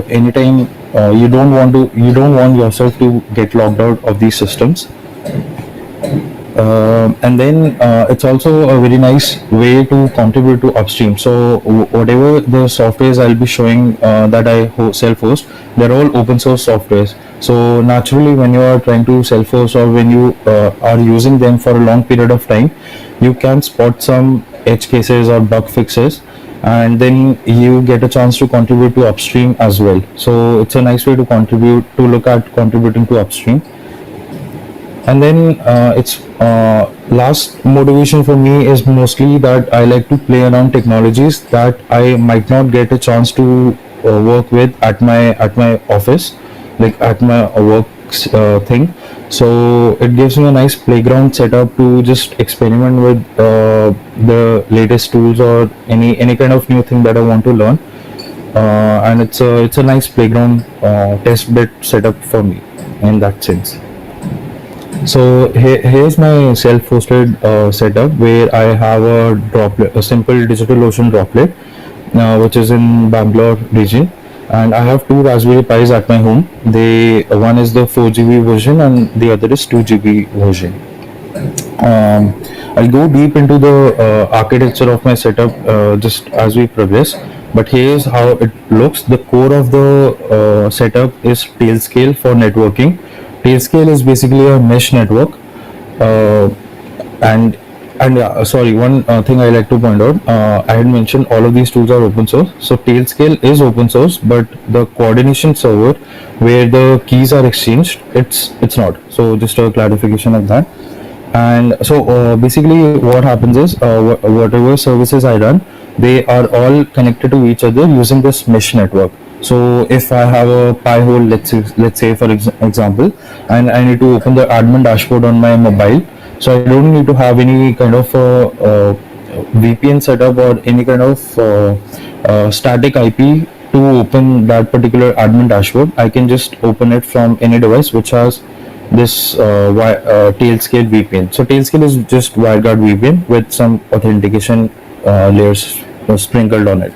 anytime you don't want yourself to get locked out of these systems. And then it's also a very nice way to contribute to upstream. So whatever the softwares I'll be showing that I self-host, they're all open source softwares. So naturally, when you are trying to self-host or when you are using them for a long period of time, you can spot some edge cases or bug fixes, and then you get a chance to contribute to upstream as well. So it's a nice way to look at contributing to upstream. And then it's last motivation for me is mostly that I like to play around technologies that I might not get a chance to work with at my office, like at my work thing. So it gives me a nice playground setup to just experiment with the latest tools or any kind of new thing that I want to learn. And it's a nice playground test bed setup for me in that sense. So here's my self-hosted setup, where I have a simple DigitalOcean droplet, which is in Bangalore region, and I have two Raspberry Pis at my home. One is the 4 GB version and the other is 2 GB version. I'll go deep into the architecture of my setup just as we progress. But here's how it looks. The core of the setup is Tailscale for networking. Tailscale is basically a mesh network, uh, and sorry, one thing I like to point out. I had mentioned all of these tools are open source. So Tailscale is open source, but the coordination server where the keys are exchanged, it's not. So just a clarification of that. And so basically what happens is whatever services I run, they are all connected to each other using this mesh network. So if I have a Pi hole, let's say for example, and I need to open the admin dashboard on my mobile, so I don't need to have any kind of VPN setup or any kind of static IP to open that particular admin dashboard. I can just open it from any device which has this Tailscale VPN. So Tailscale is just WireGuard VPN with some authentication layers sprinkled on it.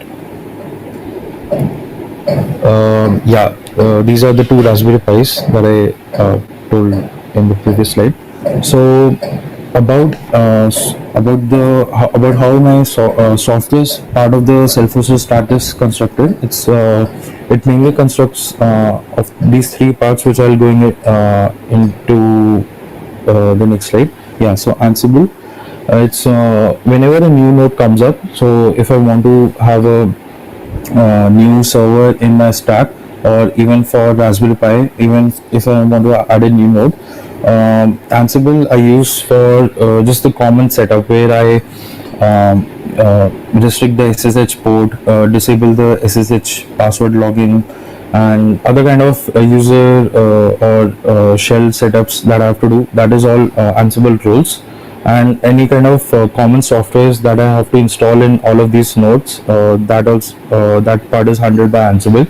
These are the two Raspberry Pis that I told in the previous slide. So about about how my software part of the self-hosted stack is constructed. It mainly constructs of these three parts, which I'll going into the next slide. Yeah, so Ansible. It's whenever a new node comes up. So if I want to have a new server in my stack, or even for Raspberry Pi, even if I want to add a new node, Ansible I use for just the common setup, where I restrict the SSH port, disable the SSH password login, and other kind of user or shell setups that I have to do. That is all Ansible rules. And any kind of common softwares that I have to install in all of these nodes, that part is handled by Ansible.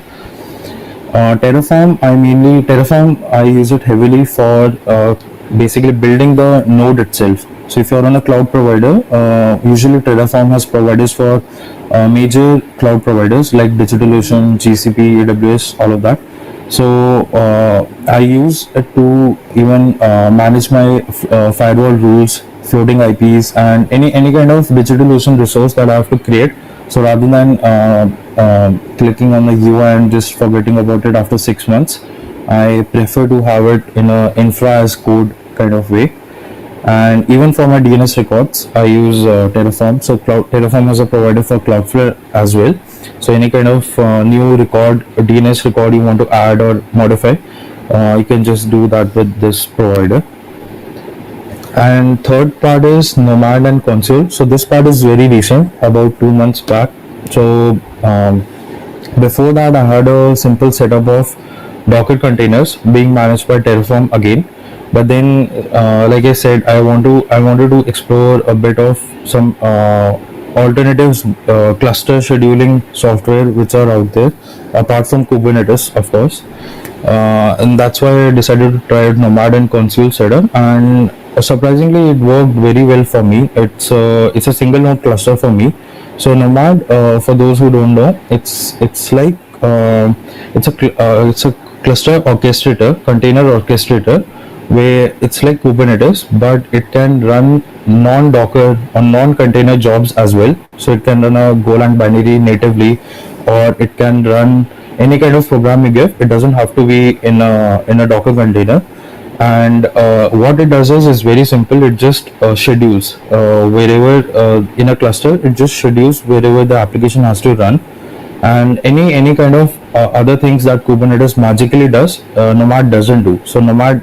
Terraform I use it heavily for basically building the node itself. So if you're on a cloud provider, usually Terraform has providers for major cloud providers like DigitalOcean, GCP, AWS, all of that. So I use it to even manage my firewall rules, floating IPs, and any kind of DigitalOcean resource that I have to create. So rather than clicking on the UI and just forgetting about it after 6 months, I prefer to have it in a infra as code kind of way. And even for my DNS records, I use Terraform. So Terraform is a provider for Cloudflare as well. So any kind of new record, DNS record you want to add or modify, you can just do that with this provider. And third part is Nomad and Console. So this part is very recent, about 2 months back. So before that, I had a simple setup of Docker containers being managed by Terraform again. But then, like I said, I wanted to explore a bit of some alternatives, cluster scheduling software which are out there, apart from Kubernetes, of course. And that's why I decided to try Nomad and Console setup, and surprisingly it worked very well for me. It's a single node cluster for me. So Nomad, for those who don't know, it's like it's a cluster orchestrator, container orchestrator, where it's like Kubernetes, but it can run non-Docker or non-container jobs as well. So it can run a Golang binary natively, or it can run any kind of program you give. It doesn't have to be in a Docker container. And what it does is very simple. It just schedules wherever in a cluster. It just schedules wherever the application has to run, and any kind of other things that Kubernetes magically does, Nomad doesn't do. So Nomad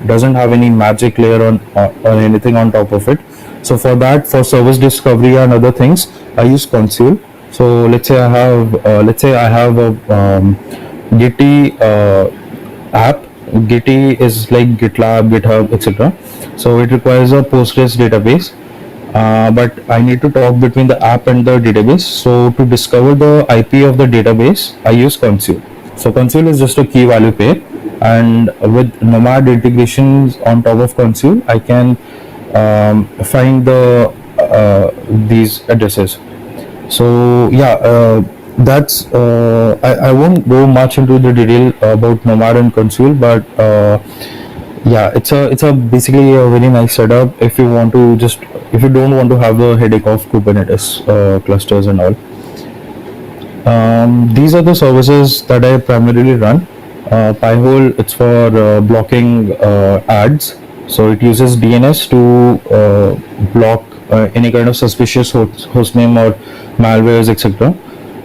doesn't have any magic layer or anything on top of it. So for that, for service discovery and other things, I use Console. So let's say I have a Gitty app. Gitty is like GitLab, GitHub, etc. So it requires a Postgres database, but I need to talk between the app and the database. So to discover the IP of the database, I use Console. So Console is just a key value pair, and with Nomad integrations on top of Console, I can find the these addresses. So yeah, that's I won't go much into the detail about Nomad and Console, but yeah, it's a basically a very nice setup if you don't want to have the headache of Kubernetes clusters and all. These are the services that I primarily run. Pi-hole, it's for blocking ads. So it uses DNS to block any kind of suspicious hostname or malwares, etc.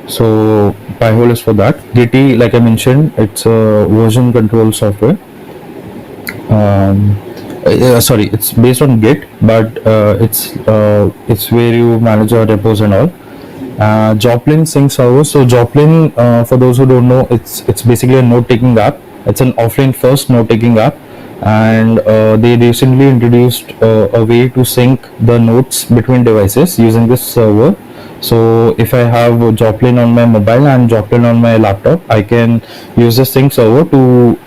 So Pi-hole is for that. Gitty, like I mentioned, it's a version control software. Sorry, it's based on Git, but it's where you manage your repos and all. Joplin sync server. So Joplin, for those who don't know, it's basically a note-taking app. It's an offline first note-taking app, and they recently introduced a way to sync the notes between devices using this server. So if I have Joplin on my mobile and Joplin on my laptop, I can use the sync server to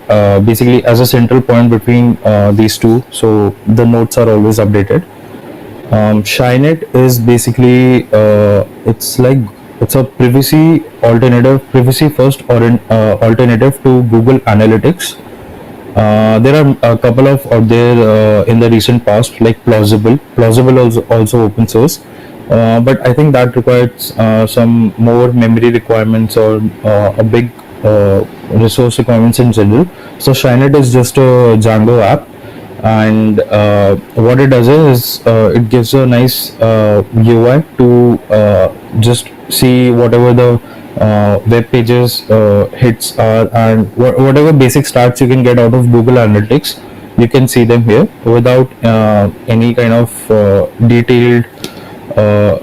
basically as a central point between these two, so the notes are always updated. Shinet is basically it's like it's a privacy first or an alternative to Google Analytics. There are a couple of out there in the recent past, like Plausible. Plausible also open source, but I think that requires some more memory requirements or a big resource requirements in general. So Shinet is just a Django app, and what it does is it gives a nice UI to just see whatever the web pages hits are, and whatever basic stats you can get out of Google Analytics, you can see them here without any kind of detailed,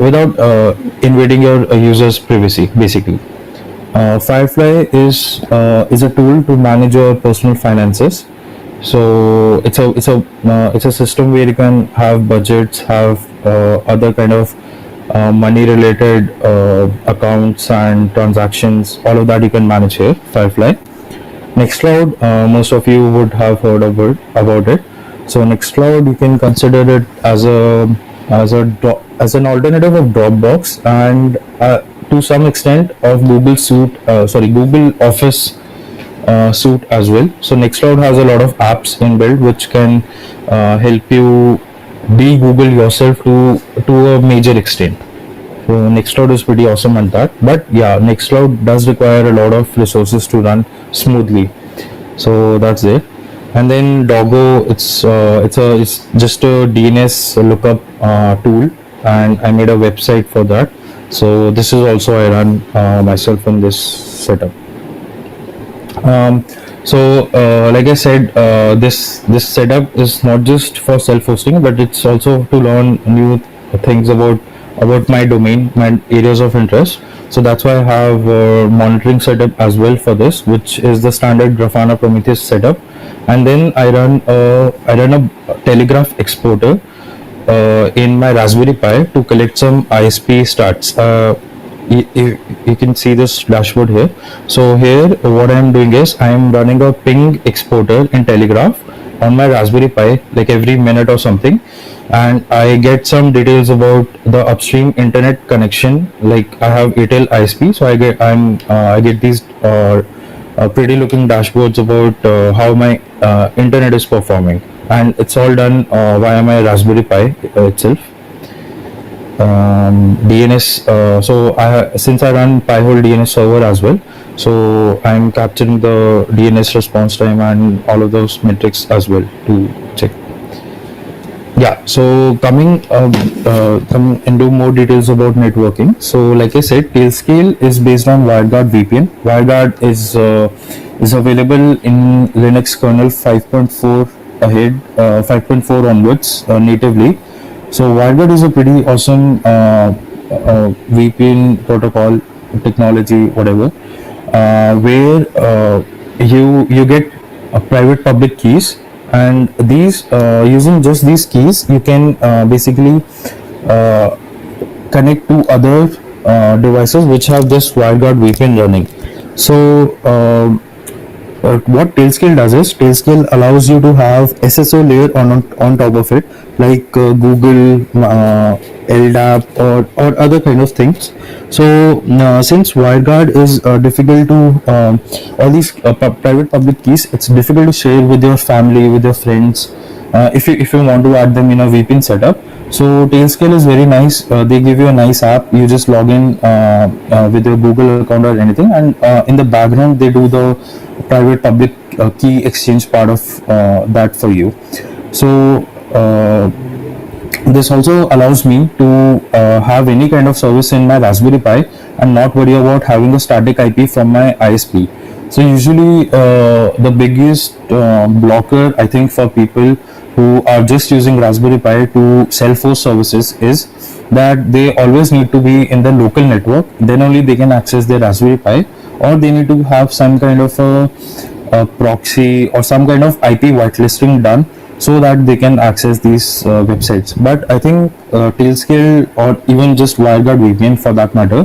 without invading your user's privacy, basically. Firefly is a tool to manage your personal finances. So it's a system where you can have budgets, have other kind of money related accounts and transactions. All of that you can manage here, Firefly. Nextcloud, most of you would have heard about it. So Nextcloud, you can consider it as an alternative of Dropbox, and to some extent of Google Office suite as well. So Nextcloud has a lot of apps inbuilt which can help you be Google yourself to a major extent. So Nextcloud is pretty awesome at that. But yeah, Nextcloud does require a lot of resources to run smoothly. So that's it. And then Doggo, it's just a DNS lookup tool, and I made a website for that. So this is also I run myself in this setup. Like I said, this setup is not just for self-hosting, but it's also to learn new things about my domain, my areas of interest. So that's why I have a monitoring setup as well for this, which is the standard Grafana Prometheus setup. And then I run a Telegraph exporter in my Raspberry Pi to collect some ISP stats. You can see this dashboard here. So here what I am doing is I am running a ping exporter in Telegraph on my Raspberry Pi like every minute or something, and I get some details about the upstream internet connection. Like I have Airtel ISP, so I get these pretty looking dashboards about how my internet is performing, and it's all done via my Raspberry Pi itself. DNS, since I run Pi-hole DNS server as well, so I'm capturing the DNS response time and all of those metrics as well to check. Yeah, so coming into more details about networking. So like I said, Tailscale is based on WireGuard VPN. WireGuard is available in Linux kernel 5.4 ahead, 5.4 onwards natively. So WireGuard is a pretty awesome VPN protocol technology, whatever, where you get private public keys, and these using just these keys you can basically connect to other devices which have this WireGuard VPN running. So what Tailscale does is Tailscale allows you to have SSO layer on top of it, like Google, LDAP or other kind of things. So since WireGuard is difficult to all these private public keys, it's difficult to share with your family, with your friends, if you want to add them in a VPN setup. So Tailscale is very nice. They give you a nice app. You just log in with your Google account or anything, and in the background they do the private public key exchange part of that for you. So this also allows me to have any kind of service in my Raspberry Pi and not worry about having a static IP from my ISP. So usually the biggest blocker I think for people who are just using Raspberry Pi to self-host services is that they always need to be in the local network, then only they can access their Raspberry Pi, or they need to have some kind of a proxy or some kind of IP whitelisting done so that they can access these websites. But I think Tailscale or even just WireGuard VPN for that matter,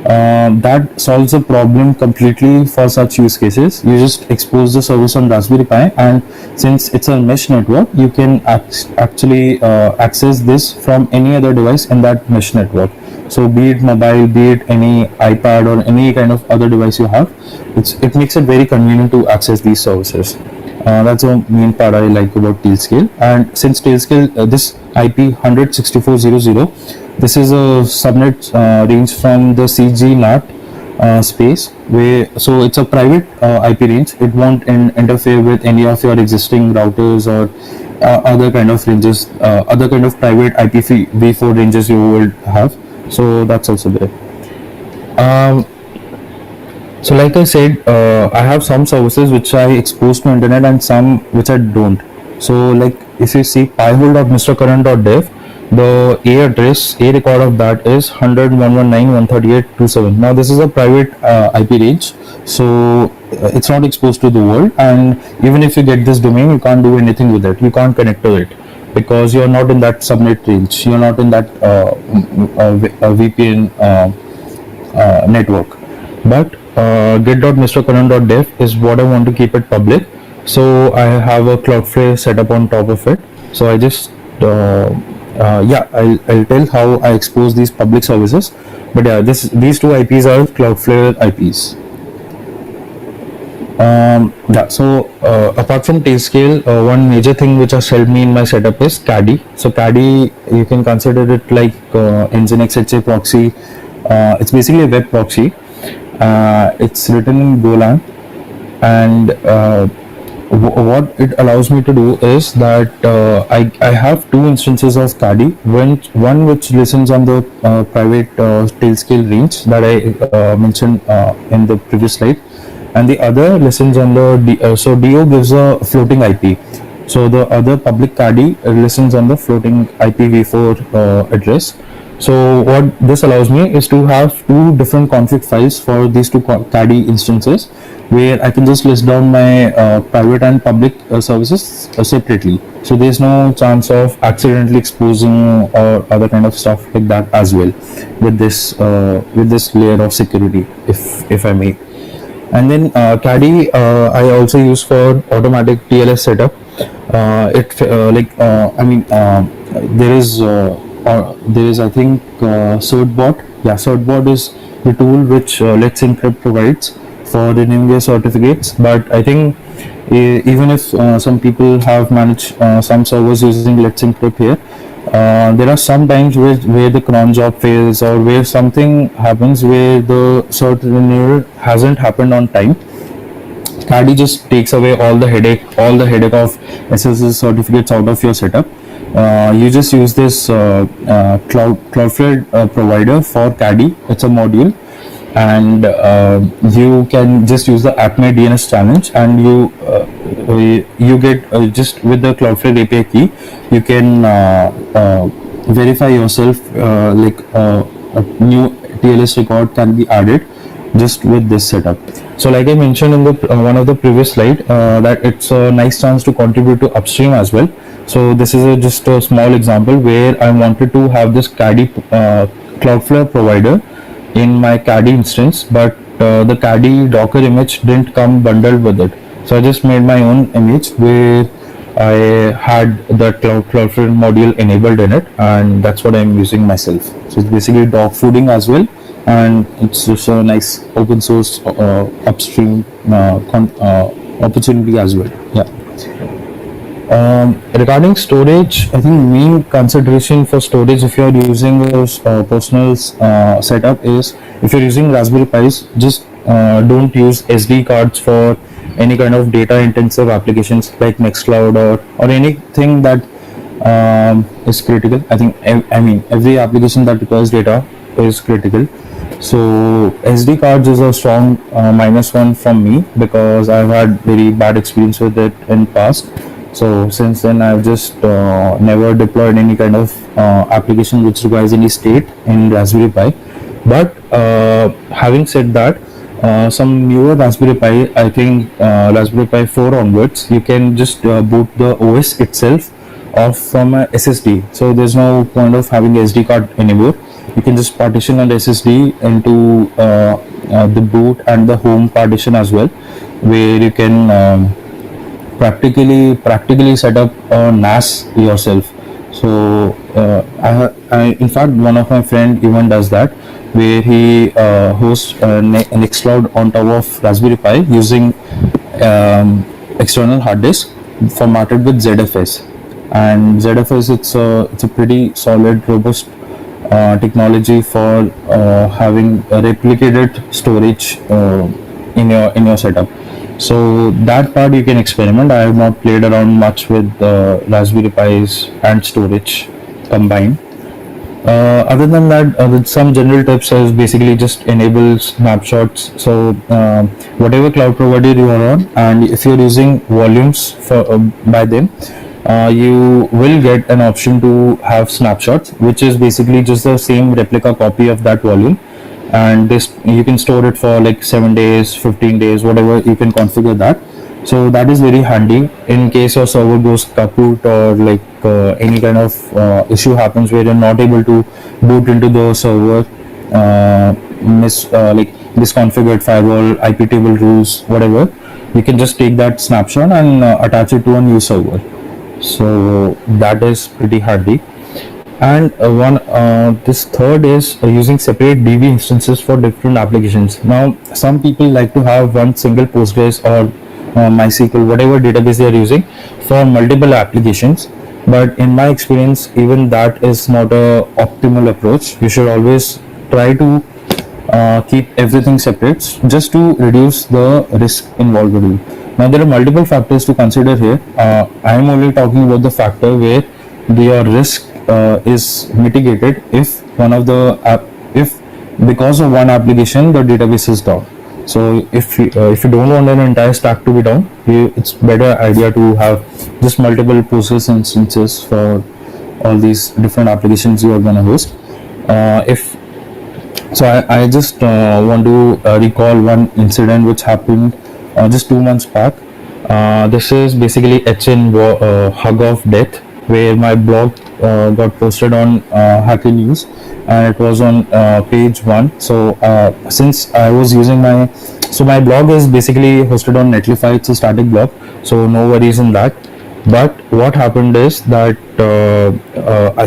that solves the problem completely for such use cases. You just expose the service on Raspberry Pi, and since it's a mesh network, you can actually access this from any other device in that mesh network. So be it mobile, be it any iPad or any kind of other device you have, it makes it very convenient to access these services. That's the main part I like about Tailscale. And since Tailscale, this IP 164.0.0, this is a subnet range from the CG NAT space, where so it's a private IP range. It won't interfere with any of your existing routers or other kind of ranges, other kind of private IPv4 ranges you will have. So that's also there. So like I said, I have some services which I expose to internet and some which I don't. So like if you see pyhole.mrkaran.dev, the A address, A record of that is 100.119.138.27. Now this is a private IP range, so it's not exposed to the world, and even if you get this domain, you can't do anything with it. You can't connect to it because you're not in that subnet range. You're not in that VPN network. But get.mrkaran.dev is what I want to keep it public. So I have a Cloudflare setup on top of it. So I just I'll tell how I expose these public services. But yeah, these two IPs are Cloudflare IPs. So apart from Tailscale, one major thing which has helped me in my setup is Caddy. So Caddy, you can consider it like Nginx HA proxy. It's basically a web proxy. It's written in Golang, and what it allows me to do is that I have two instances of Caddy. One which listens on the private Tailscale range that I mentioned in the previous slide, and the other listens on the so DO gives a floating IP. So the other public Caddy listens on the floating IPv4 address. So what this allows me is to have two different config files for these two Caddy instances, where I can just list down my private and public services separately. So there's no chance of accidentally exposing or other kind of stuff like that as well with this layer of security, if I may. And then Caddy I also use for automatic TLS setup. There is I think Certbot. Yeah, Certbot is the tool which Let's Encrypt provides for renewing their certificates. But I think even if some people have managed some servers using Let's Encrypt here, there are some times where the cron job fails, or where something happens where the cert renewal hasn't happened on time. Caddy just takes away all the headache of SSL certificates out of your setup. You just use this Cloudflare provider for Caddy. It's a module, and you can just use the AppMe DNS challenge, and you get just with the Cloudflare API key, you can verify yourself, like a new TLS record can be added just with this setup. So like I mentioned in the one of the previous slide, that it's a nice chance to contribute to upstream as well. So this is just a small example where I wanted to have this Caddy Cloudflare provider in my Caddy instance, but the Caddy Docker image didn't come bundled with it. So I just made my own image where I had the Cloudflare module enabled in it, and that's what I'm using myself. So it's basically dog fooding as well, and it's just a nice open source upstream opportunity as well. Yeah. Regarding storage, I think main consideration for storage if you are using a personal setup is, if you're using Raspberry Pis, just don't use SD cards for any kind of data intensive applications like Nextcloud or anything that is critical. I think every application that requires data is critical. So SD cards is a strong -1 from me, because I've had very bad experience with it in past. So since then I've just never deployed any kind of application which requires any state in Raspberry Pi. But having said that, some newer Raspberry Pi, I think Raspberry Pi 4 onwards, you can just boot the OS itself off from a SSD. So there's no point of having SD card anymore. You can just partition an SSD into the boot and the home partition as well, where you can practically set up a NAS yourself. So in fact, one of my friend even does that, where he hosts Nextcloud on top of Raspberry Pi using external hard disk formatted with ZFS. And ZFS, it's a pretty solid, robust technology for having a replicated storage in your setup. So that part you can experiment. I have not played around much with Raspberry Pis and storage combined. Other than that, with some general tips is basically just enable snapshots. So whatever cloud provider you are on, and if you're using volumes for by them, you will get an option to have snapshots, which is basically just the same replica copy of that volume, and this you can store it for like 7 days, 15 days, whatever you can configure that. So that is very handy in case your server goes kaput, or like any kind of issue happens where you're not able to boot into the server, like misconfigured firewall, IP table rules, whatever. You can just take that snapshot and attach it to a new server. So that is pretty handy. And this third is using separate DB instances for different applications. Now, some people like to have one single Postgres or MySQL, whatever database they are using, for multiple applications. But in my experience, even that is not a optimal approach. You should always try to keep everything separate, just to reduce the risk involved with it. Now, there are multiple factors to consider here. I am only talking about the factor where your risk is mitigated if if because of one application the database is down. So if you don't want an entire stack to be down, it's better idea to have just multiple Postgres instances for all these different applications you are going to host. I just want to recall one incident which happened just 2 months back. This is basically HN Hug of Death, where my blog got posted on Hacker News, and it was on page 1. So since I was using my blog is basically hosted on Netlify. It's a static blog, so no worries in that. But what happened is that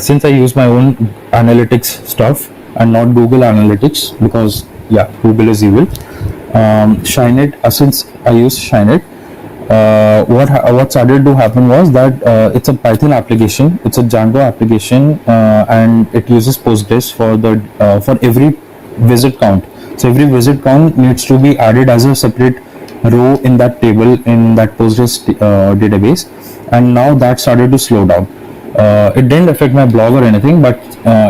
since I use my own analytics stuff and not Google Analytics, because Google is evil. Shinet, since I use Shinet, what started to happen was that it's a Python application, it's a Django application, and it uses Postgres for every visit count. So every visit count needs to be added as a separate row in that table in that Postgres database, and now that started to slow down. It didn't affect my blog or anything, but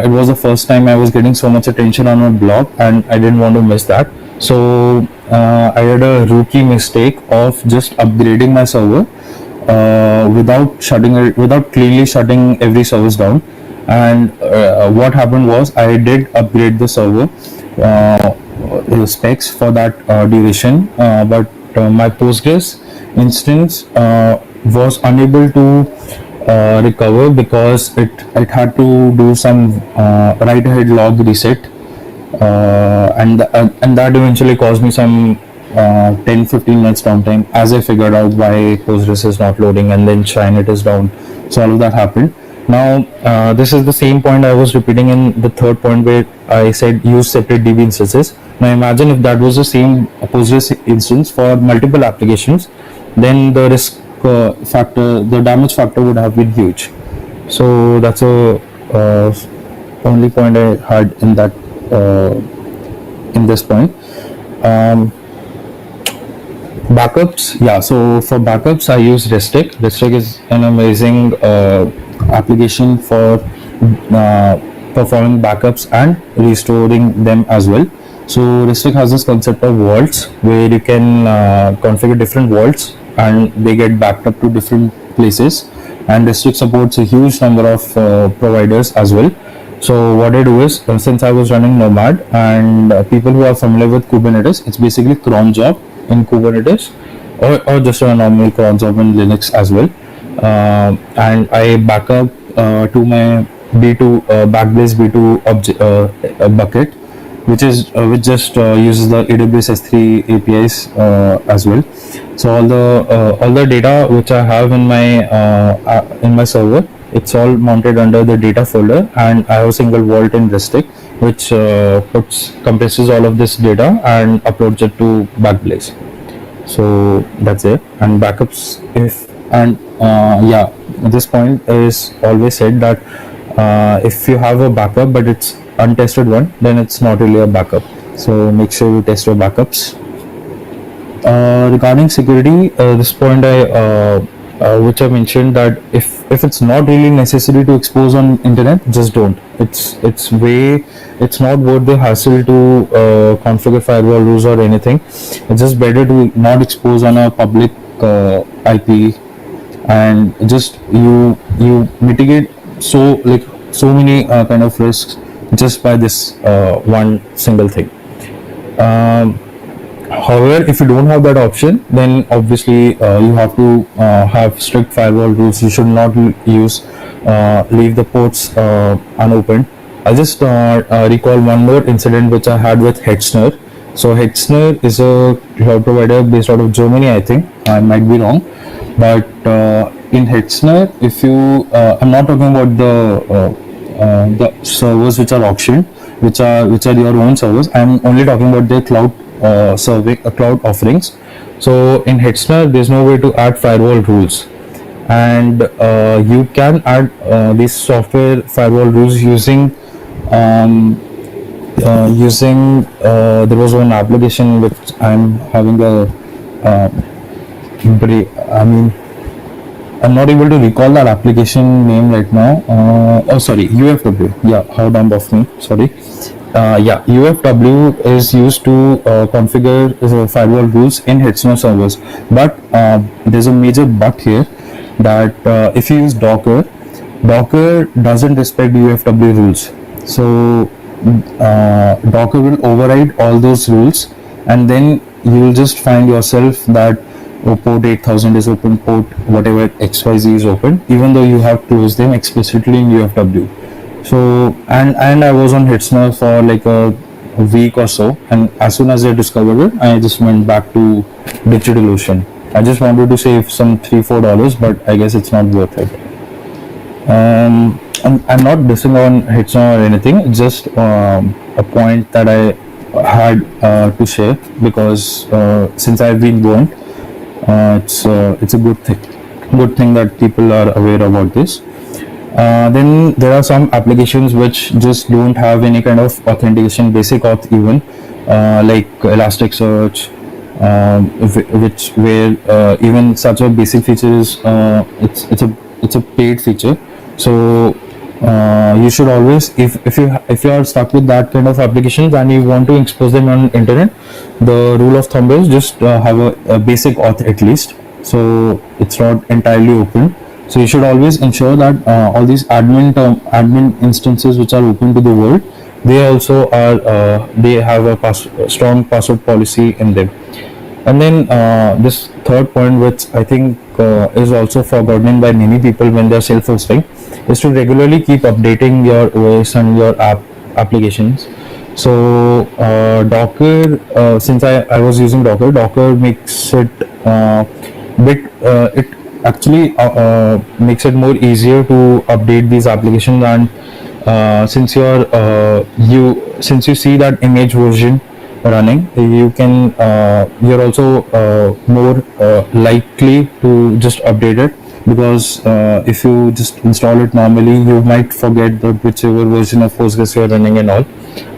it was the first time I was getting so much attention on my blog, and I didn't want to miss that. So I had a rookie mistake of just upgrading my server without cleanly shutting every service down. And what happened was I did upgrade the server specs for that duration, but my Postgres instance was unable to recover because it had to do some write ahead log reset, and that eventually caused me some 10-15 minutes downtime, as I figured out why Postgres is not loading, and then Shinet is down. So all of that happened. Now this is the same point I was repeating in the third point, where I said use separate DB instances. Now imagine if that was the same Postgres instance for multiple applications, then the risk factor, the damage factor would have been huge. So that's a only point I had in that in this point. Backups, so for backups I use Restic. Restic is an amazing application for performing backups and restoring them as well. So Restic has this concept of vaults, where you can configure different vaults and they get backed up to different places, and Restic supports a huge number of providers as well. So what I do is, since I was running Nomad, and people who are familiar with Kubernetes, it's basically cron job in Kubernetes, or just a normal cron job in Linux as well. And I back up to my B2 Backblaze B2 bucket, which just uses the AWS S3 APIs as well. So all the data which I have in my server it's all mounted under the data folder, and I have a single vault in Ristic which compresses all of this data and uploads it to Backblaze. So that's it. And backups, yeah, at this point is always said that if you have a backup but it's untested one, then it's not really a backup. So make sure you test your backups. Regarding security, this point which I mentioned, that if it's not really necessary to expose on internet, just don't. It's not worth the hassle to configure firewall rules or anything. It's just better to not expose on a public IP, and just you mitigate so many kind of risks just by this one single thing. However, if you don't have that option, then obviously you have to have strict firewall rules. You should not leave the ports unopened. I just recall one more incident which I had with Hetzner. So Hetzner is a cloud provider based out of Germany, I think. I might be wrong, but in Hetzner, if you, I'm not talking about the servers which are auctioned, which are your own servers. I'm only talking about their cloud cloud offerings. So in Hetzner, there's no way to add firewall rules, and you can add these software firewall rules using there was one application which I'm having a I'm not able to recall that application name right now. Oh, sorry, UFW. Yeah, how dumb of me. Sorry. Yeah, UFW is used to configure firewall rules in Hetzner servers. But there's a major but here, that if you use Docker doesn't respect UFW rules. So Docker will override all those rules, and then you will just find yourself that port 8000 is open, port whatever XYZ is open, even though you have closed them explicitly in UFW. So and I was on Hetzner for like a week or so, and as soon as I discovered it, I just went back to DigitalOcean. I just wanted to save some $3-4, but I guess it's not worth it. I'm not dissing on Hetzner or anything. It's just a point that I had to share, because since I've been burnt, it's a good thing that people are aware about this. Then there are some applications which just don't have any kind of authentication, basic auth even, like Elasticsearch, where even such a basic feature is it's a paid feature. So you should always, if you are stuck with that kind of applications and you want to expose them on internet, the rule of thumb is just have a basic auth at least, so it's not entirely open. So you should always ensure that all these admin instances which are open to the world, they also are they have a strong password policy in them. And then this third point, which I think is also forgotten by many people when they are self-hosting, is to regularly keep updating your OS and your applications. So Docker, since I was using Docker makes it it actually makes it more easier to update these applications. And since you see that image version running, you're also more likely to just update it, because if you just install it normally, you might forget that whichever version of Postgres you're running and all.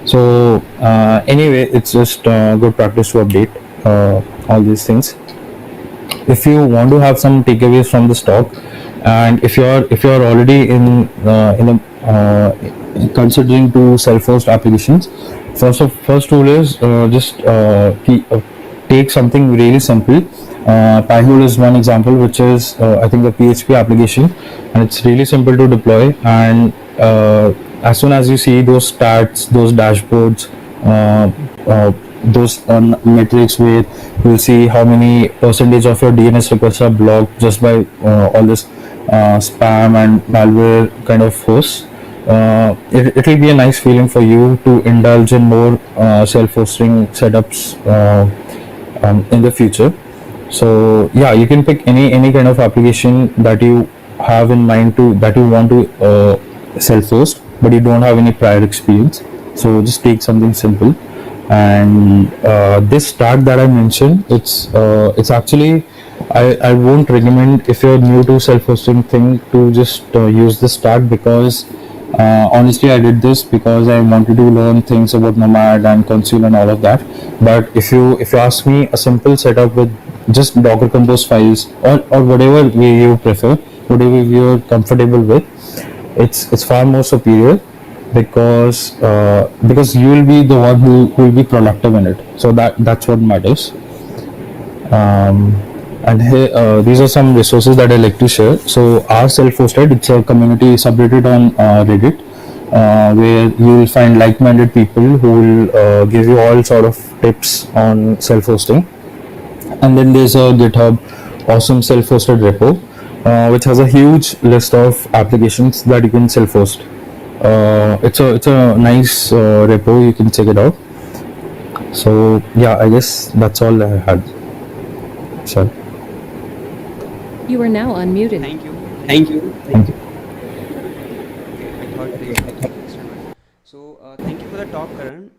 So anyway, it's just good practice to update all these things. If you want to have some takeaways from this talk, and if you're already in considering to self-host applications, first rule is just take something really simple. Pi-hole is one example, which is I think a PHP application, and it's really simple to deploy. And as soon as you see those stats, those dashboards, those metrics where you'll see how many percentage of your DNS requests are blocked just by all this spam and malware kind of hosts, it will be a nice feeling for you to indulge in more self-hosting setups in the future. So yeah, you can pick any kind of application that you have in mind to that you want to self-host, but you don't have any prior experience. So just take something simple. And this start that I mentioned, it's actually I won't recommend if you're new to self-hosting thing to just use this start, because honestly I did this because I wanted to learn things about Nomad and Consul and all of that. But if you ask me, a simple setup with just Docker Compose files, or whatever way you prefer, whatever you're comfortable with, it's far more superior, because you will be the one who will be productive in it. So that's what matters. And here, these are some resources that I like to share. So our self-hosted, it's a community subreddit on Reddit, where you will find like-minded people who will give you all sort of tips on self-hosting. And then there's a GitHub awesome self-hosted repo, which has a huge list of applications that you can self-host. It's a nice repo. You can check it out. So yeah, I guess that's all I had. Sure. You are now unmuted. Thank you. Thank you. Okay, I thought they so thank you for the talk, Karan.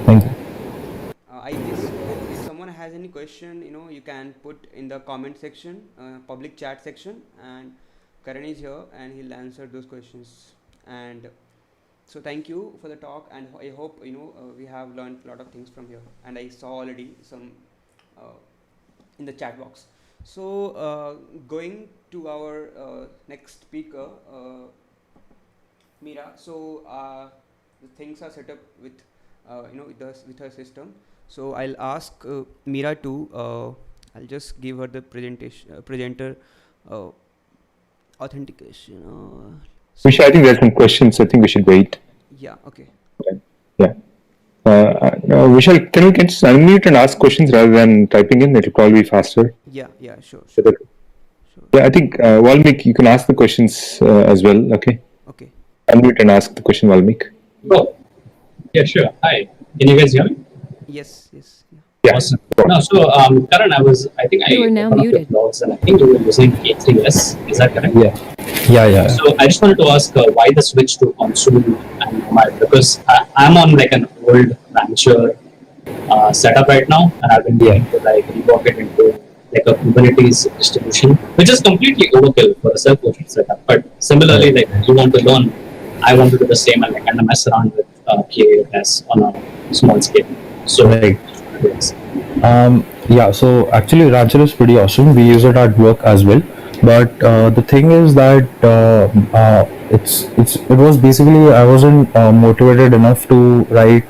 Thank you. I guess if someone has any question, you can put in the comment section, public chat section, and Karan is here and he'll answer those questions. And so thank you for the talk, and I hope we have learned a lot of things from here. And I saw already some in the chat box. So going to our next speaker, Meera. So the things are set up with with her system. So I'll ask Meera to I'll just give her the presenter authentication. I think there are some questions. I think we should wait. Yeah. Okay. Yeah. Vishal, can you just unmute and ask questions rather than typing in? It'll probably be faster. Yeah. Sure. Yeah, I think Valmik, you can ask the questions as well. Okay. Okay. Unmute and ask the question, Valmik. Oh, yeah, sure. Hi. Can you guys hear me? Yes. Yeah. Awesome. No, so Karan, I think You are now one of your muted. blogs, and I think you were using K3S. Is that correct? Yeah. So I just wanted to ask why the switch to Consul and Nomad, because I'm on like an old Rancher setup right now, and I've been trying to like rework it into like a Kubernetes distribution, which is completely overkill for a self-hosted setup. But similarly, like you want to learn, I want to do the same and like kind of mess around with KAS on a small scale. So Right. Yeah, so actually Rancher is pretty awesome. We use it at work as well. But the thing is that it was basically I wasn't motivated enough to write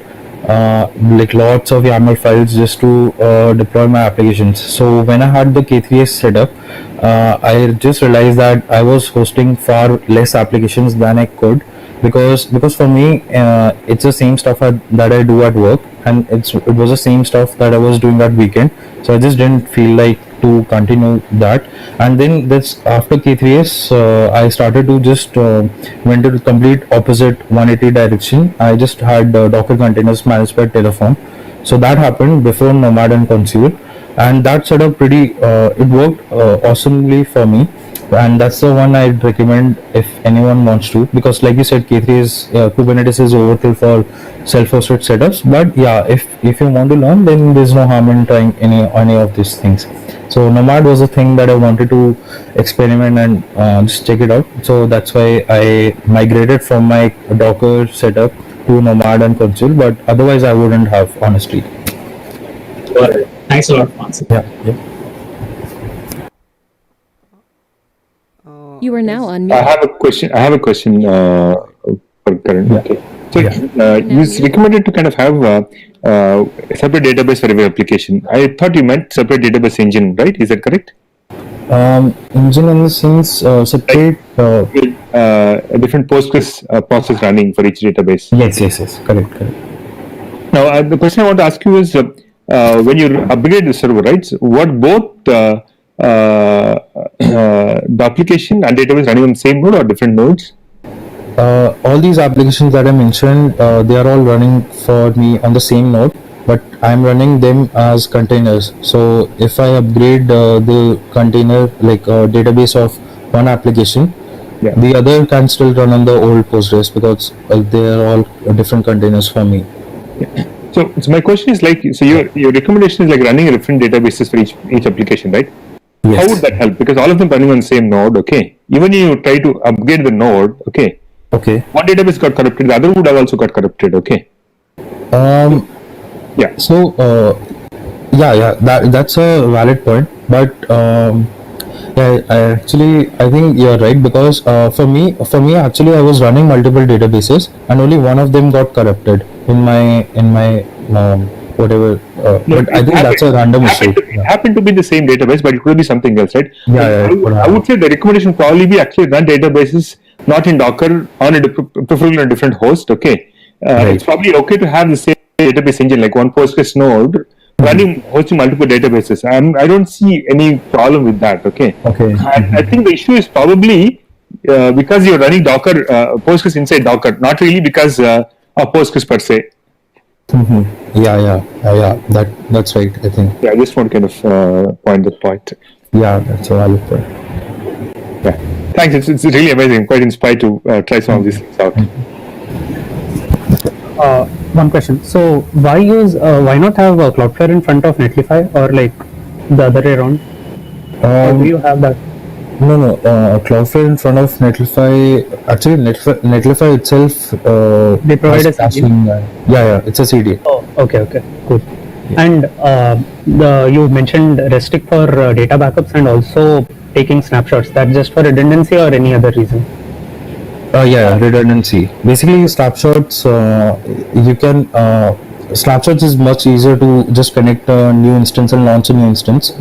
like lots of YAML files just to deploy my applications. So when I had the K3S setup, I just realized that I was hosting far less applications than I could, because for me it's the same stuff that I do at work, and it was the same stuff that I was doing that weekend. So I just didn't feel like to continue that. And then that's after K3S, I started to just went to the complete opposite 180 direction. I just had Docker containers managed by Terraform. So that happened before Nomad and Consul, and that setup pretty it worked awesomely for me. And that's the one I'd recommend if anyone wants to, because like you said, K3 is Kubernetes is overkill for self-hosted setups. But yeah, if you want to learn, then there's no harm in trying any of these things. So Nomad was a thing that I wanted to experiment and just check it out. So that's why I migrated from my Docker setup to Nomad and Consul. But otherwise, I wouldn't have, honestly. got it. Thanks a lot for answering. Yeah. You are now I unmuted. have a question for Karan. Okay. So you recommended to kind of have a separate database for every application. I thought you meant separate database engine, right? Is that correct? Engine in the sense separate. A different Postgres process running for each database. Yes. Correct. Now, the question I want to ask you is, when you upgrade the server, right? So what both the application and database running on the same node or different nodes? All these applications that I mentioned, they are all running for me on the same node, but I'm running them as containers. So if I upgrade the container, like database of one application, the other can still run on the old Postgres because they are all different containers for me. So my question is like, so your recommendation is like running different databases for each application, right? Yes. How would that help? Because all of them running on the same node, okay. Even you try to upgrade the node, okay. Okay. One database got corrupted, the other would have also got corrupted, okay. Yeah. So that's a valid point, but I think you're right, because for me actually I was running multiple databases and only one of them got corrupted in my whatever. But I think that's a random issue. It happened to be the same database, but it could be something else, right? I would say the recommendation probably be actually run databases not in Docker, preferably on a different host, okay. Right. It's probably okay to have the same database engine, like one Postgres node hosting multiple databases. I don't see any problem with that, okay. I think the issue is probably because you're running Docker, Postgres inside Docker, not really because of Postgres per se. That's right, I think. Yeah, I just want to kind of point that point. Yeah, that's a valid point. Yeah, thanks. It's really amazing. Quite inspired to try some of these things out. One question. So why not have Cloudflare in front of Netlify, or like the other way around? Do you have that? No. Cloudflare in front of Netlify. Actually, Netlify itself. They provide a CD. It's a CD. Oh, okay, cool. Yeah. And you mentioned Restrict for data backups and also taking snapshots. That's just for redundancy or any other reason? Redundancy. Basically, snapshots. You can. Snapshots is much easier to just connect a new instance and launch a new instance.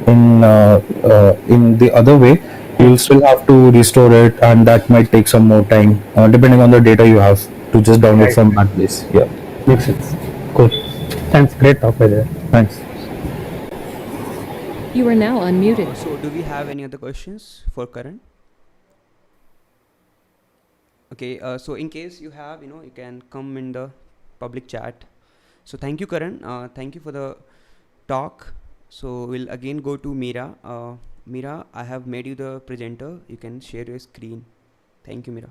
In the other way, you'll still have to restore it, and that might take some more time, depending on the data you have to just download from that place. Yeah, makes sense. Cool. Thanks. Great talk by there. Thanks. You are now unmuted. So, do we have any other questions for Karan? Okay. So, in case you have, you can come in the public chat. So, thank you, Karan. Thank you for the talk. So we'll again go to Meera. Meera, I have made you the presenter. You can share your screen. Thank you, Meera.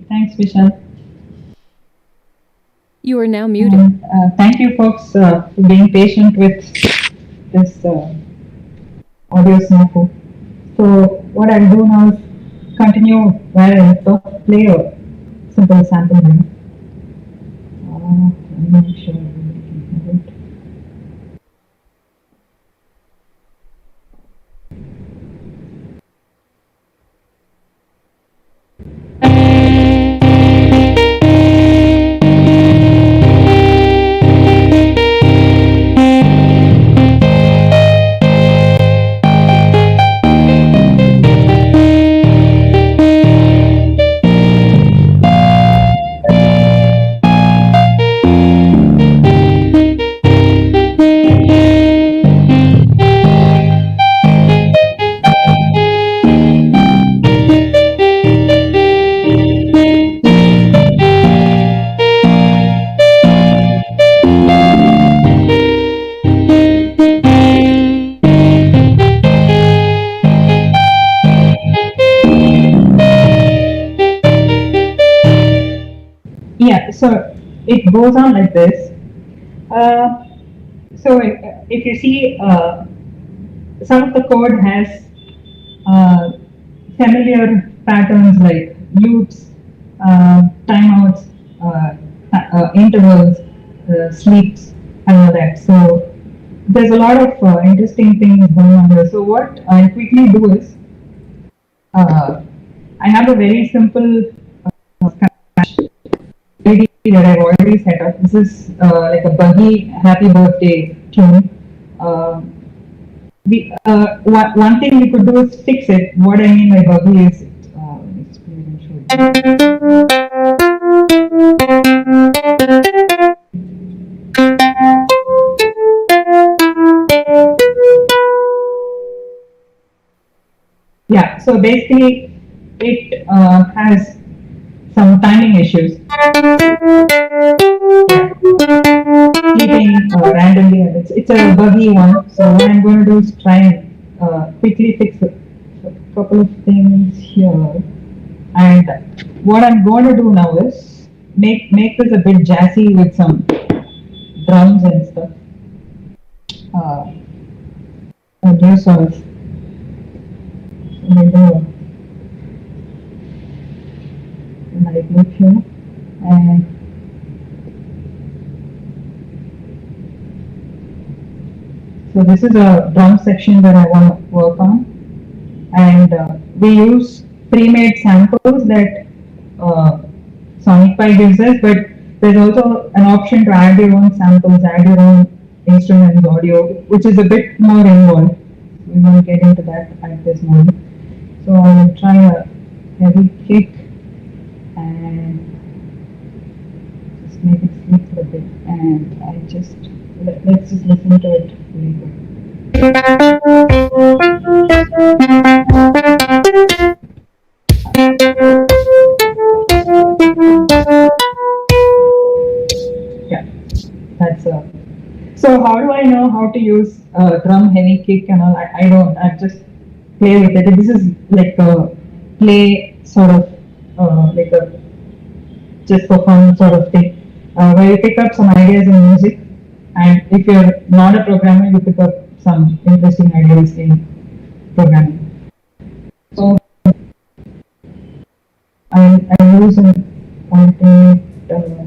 Thanks, Vishal. You are now muted. Thank you, folks, for being patient with this audio snafu. So what I'll do now is continue where I first play a simple sample now. I'm not sure everybody can have it. So it goes on like this. So if you see, some of the code has familiar patterns like loops, timeouts, intervals, sleeps, and all that. So there's a lot of interesting things going on here. So what I quickly do is, I have a very simple that I've already set up. This is like a buggy happy birthday tune. One thing we could do is fix it. What I mean by buggy is, let's play it and show you. Yeah, so basically it has some timing issues. Yeah. repeating randomly, and it's a buggy one. So what I'm going to do is try and quickly fix a couple of things here. And what I'm going to do now is make this a bit jazzy with some drums and stuff. And just sort of maybe a light look here, and so this is a drum section that I want to work on, and we use pre-made samples that Sonic Pi gives us, but there's also an option to add your own samples, add your own instruments, audio, which is a bit more involved. We won't get into that at this moment. So I will try a heavy kick and just make it sleep for a bit, and let's just listen to it really quick. Yeah, that's so how do I know how to use drum heavy kick and all? I don't. I just play with it. This is like a play sort of like a just for fun sort of thing, where you pick up some ideas in music, and if you're not a programmer, you pick up some interesting ideas in programming. So I use an alternate drum.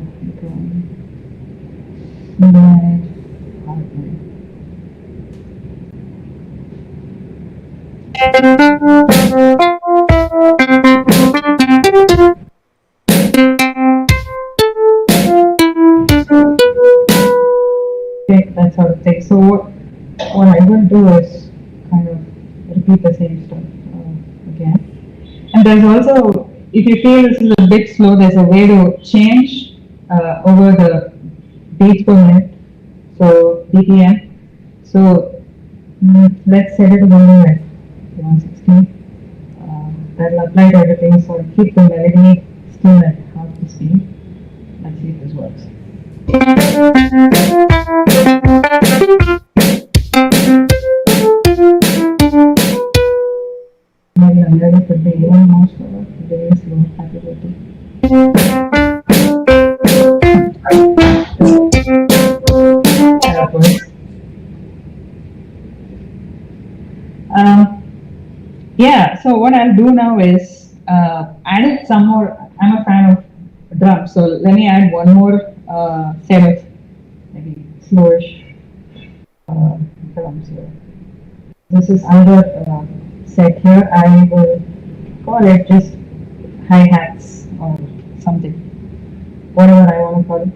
Okay, that sort of thing. So what I'm going to do is kind of repeat the same stuff again. And there's also, if you feel this is a bit slow, there's a way to change over the beats per minute, so BPM. So let's set it to something like 160. That'll apply to everything, so I'll keep the melody still at half the speed. Let's see if this works. Maybe the melody could be even more slow, very slow, happy with it. That works. Yeah, so what I'll do now is add some more. I'm a fan of drums, so let me add one more set of maybe slowish drums here. This is another set here. I will call it just hi-hats or something, whatever I want to call it.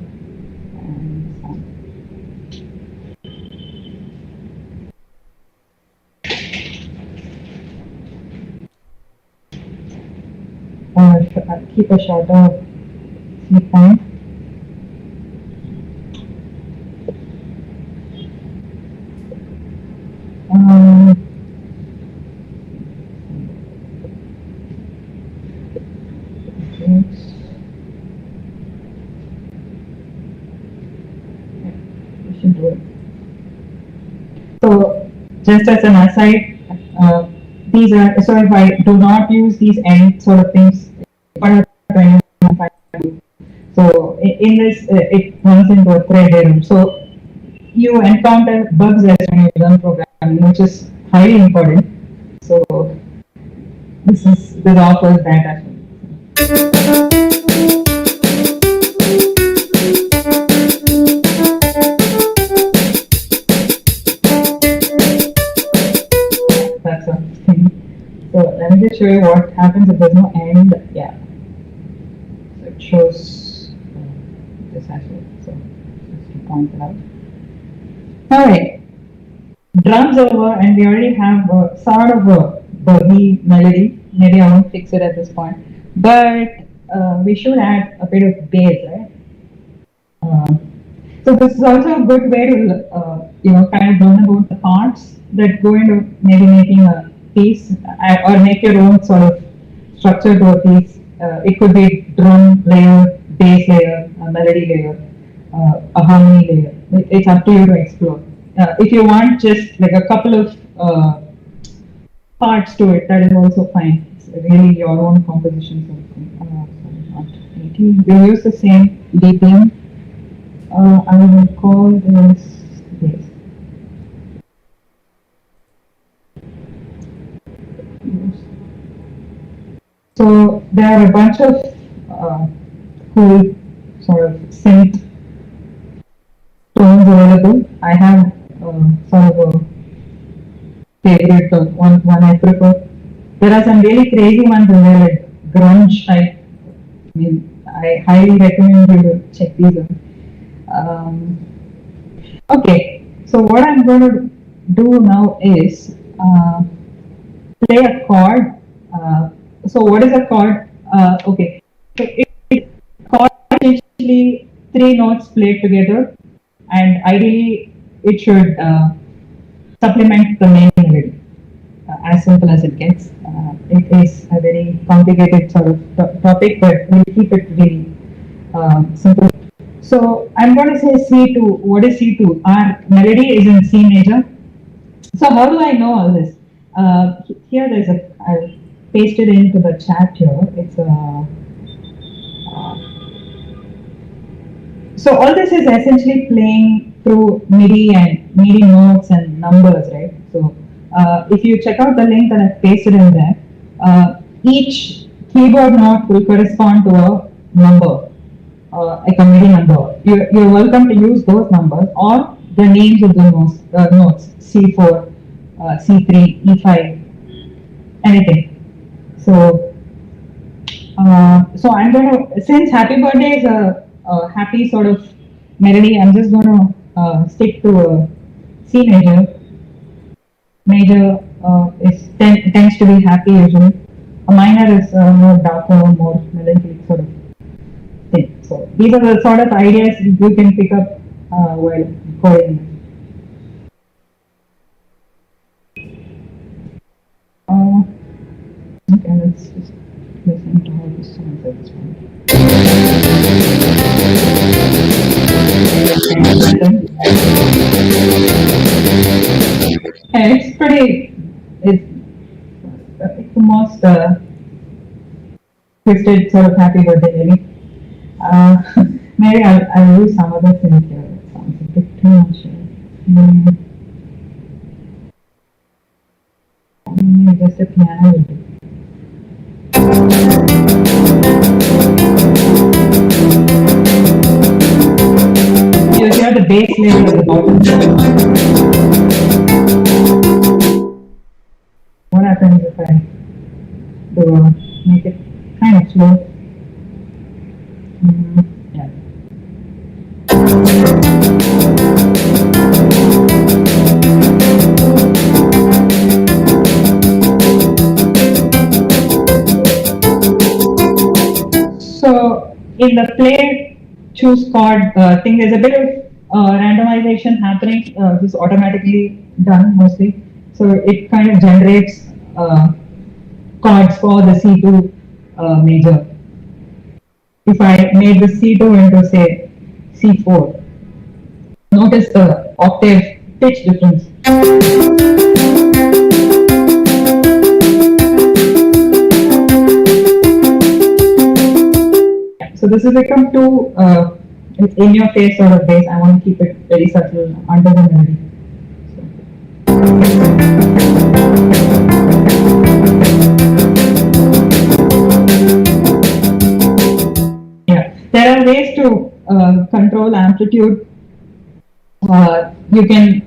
I'll keep a shorter sleep time. We should do it. So, just as an aside, these are, so if I do not use these end sort of things, so in this it runs into a thread error. So you encounter bugs as when you run programming, which is highly important. So this offers that as well. That's a thing. So let me just show you what happens if there's no end. Yeah. So it shows this as well. So just to point it out. Alright. Drums over, and we already have a sort of a buggy melody. Maybe I won't fix it at this point. But we should add a bit of bass, right? So this is also a good way to kind of learn about the parts that go into maybe making a piece, or make your own sort of structure to a piece. It could be drum layer, bass layer, a melody layer, a harmony layer. it's up to you to explore. If you want just like a couple of parts to it, that is also fine. It's really your own composition. Sorry, not 80. We use the same BPM. I will call this. So there are a bunch of cool sort of synth tones available. I have sort of a favorite one I prefer. There are some really crazy ones in there, like grunge type. I mean, I highly recommend you to check these out. Okay, so what I'm going to do now is play a chord. So what is a chord? Okay, so chord is essentially 3 notes played together, and ideally it should supplement the main melody. As simple as it gets. It is a very complicated sort of topic, but we'll keep it really simple. So I'm going to say C2. What is C2? Our melody is in C major. So how do I know all this? Here there's I'll paste it into the chat here. It's so all this is essentially playing through MIDI and MIDI notes and numbers, right? So if you check out the link that I've pasted in there, each keyboard note will correspond to a number, like a MIDI number. You're welcome to use those numbers or the names of the notes, C4, C3, E5, anything. So, so I'm going to, since Happy Birthday is a happy sort of melody, I'm just going to stick to a C major. Major tends to be happy usually. A minor is more darker, more melancholic sort of thing. So these are the sort of ideas you can pick up while coding. Okay, let's just listen to how this sounds at this point. Yeah, it's pretty. It's the most twisted sort of Happy Birthday, maybe. Maybe I'll use some other thing here. It sounds a bit too much here. Maybe just a piano will do. You hear the bass layer at the bottom. What happens if I make it kind of slow? Yeah. So in the play choose chord thing, there's a bit of randomization happening. This is automatically done mostly. So it kind of generates chords for the C2 major. If I made the C2 into say C4, notice the octave pitch difference. So this has become too in your face sort of bass. I want to keep it very subtle under the melody. There are ways to control amplitude. You can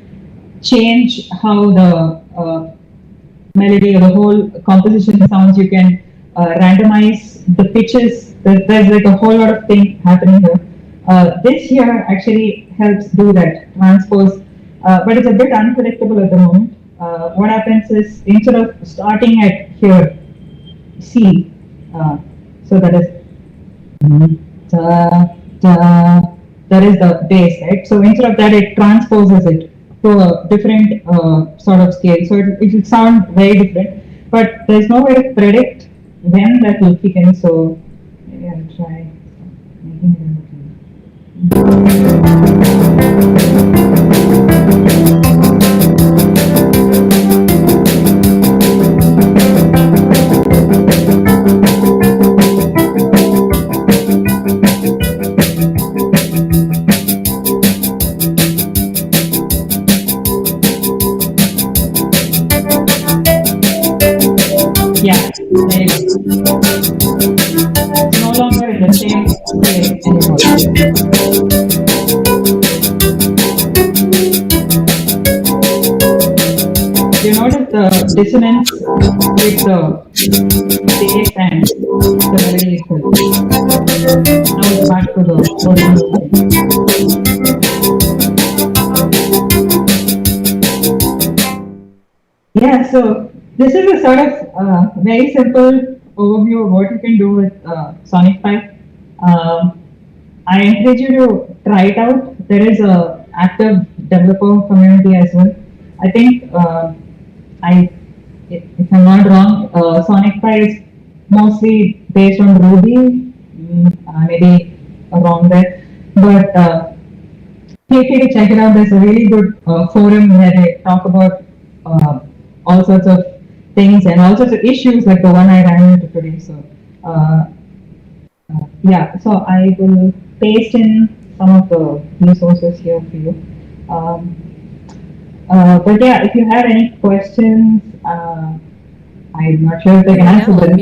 change how the melody or the whole composition sounds. You can randomize the pitches. There's like a whole lot of things happening here. This here actually helps do that transpose, but it's a bit unpredictable at the moment. What happens is instead of starting at here, C, so that is that is the bass, right? So instead of that, it transposes it to a different sort of scale. So it will sound very different, but there's no way to predict when that will kick in. So maybe I'll try making it. say anymore. You notice the dissonance with the bass and the melody itself. Now it's back to the original. Yeah, so this is a sort of very simple overview of what you can do with Sonic Pi. I encourage you to try it out. There is a active developer community as well. I think if I'm not wrong, Sonic Pi is mostly based on Ruby. Maybe wrong there, but feel free to check it out. There's a really good forum where they talk about all sorts of things and all sorts of issues like the one I ran into today. So yeah, so I will paste in some of the resources here for you. But yeah, if you have any questions, I'm not sure if I can answer them,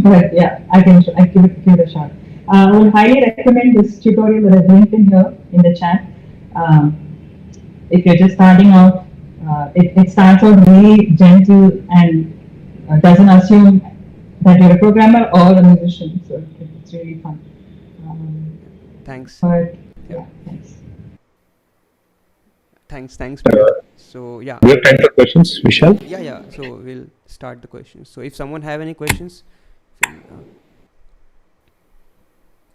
but yeah, I give it a shot. I would highly recommend this tutorial that I've linked in here in the chat. If you're just starting out, it starts out really gentle and doesn't assume that you're a programmer or a musician, so it's really fun. Thanks. But yeah, thanks. Thanks, Meera. So yeah. We have time for questions, Vishal? Yeah. So we'll start the questions. So if someone have any questions,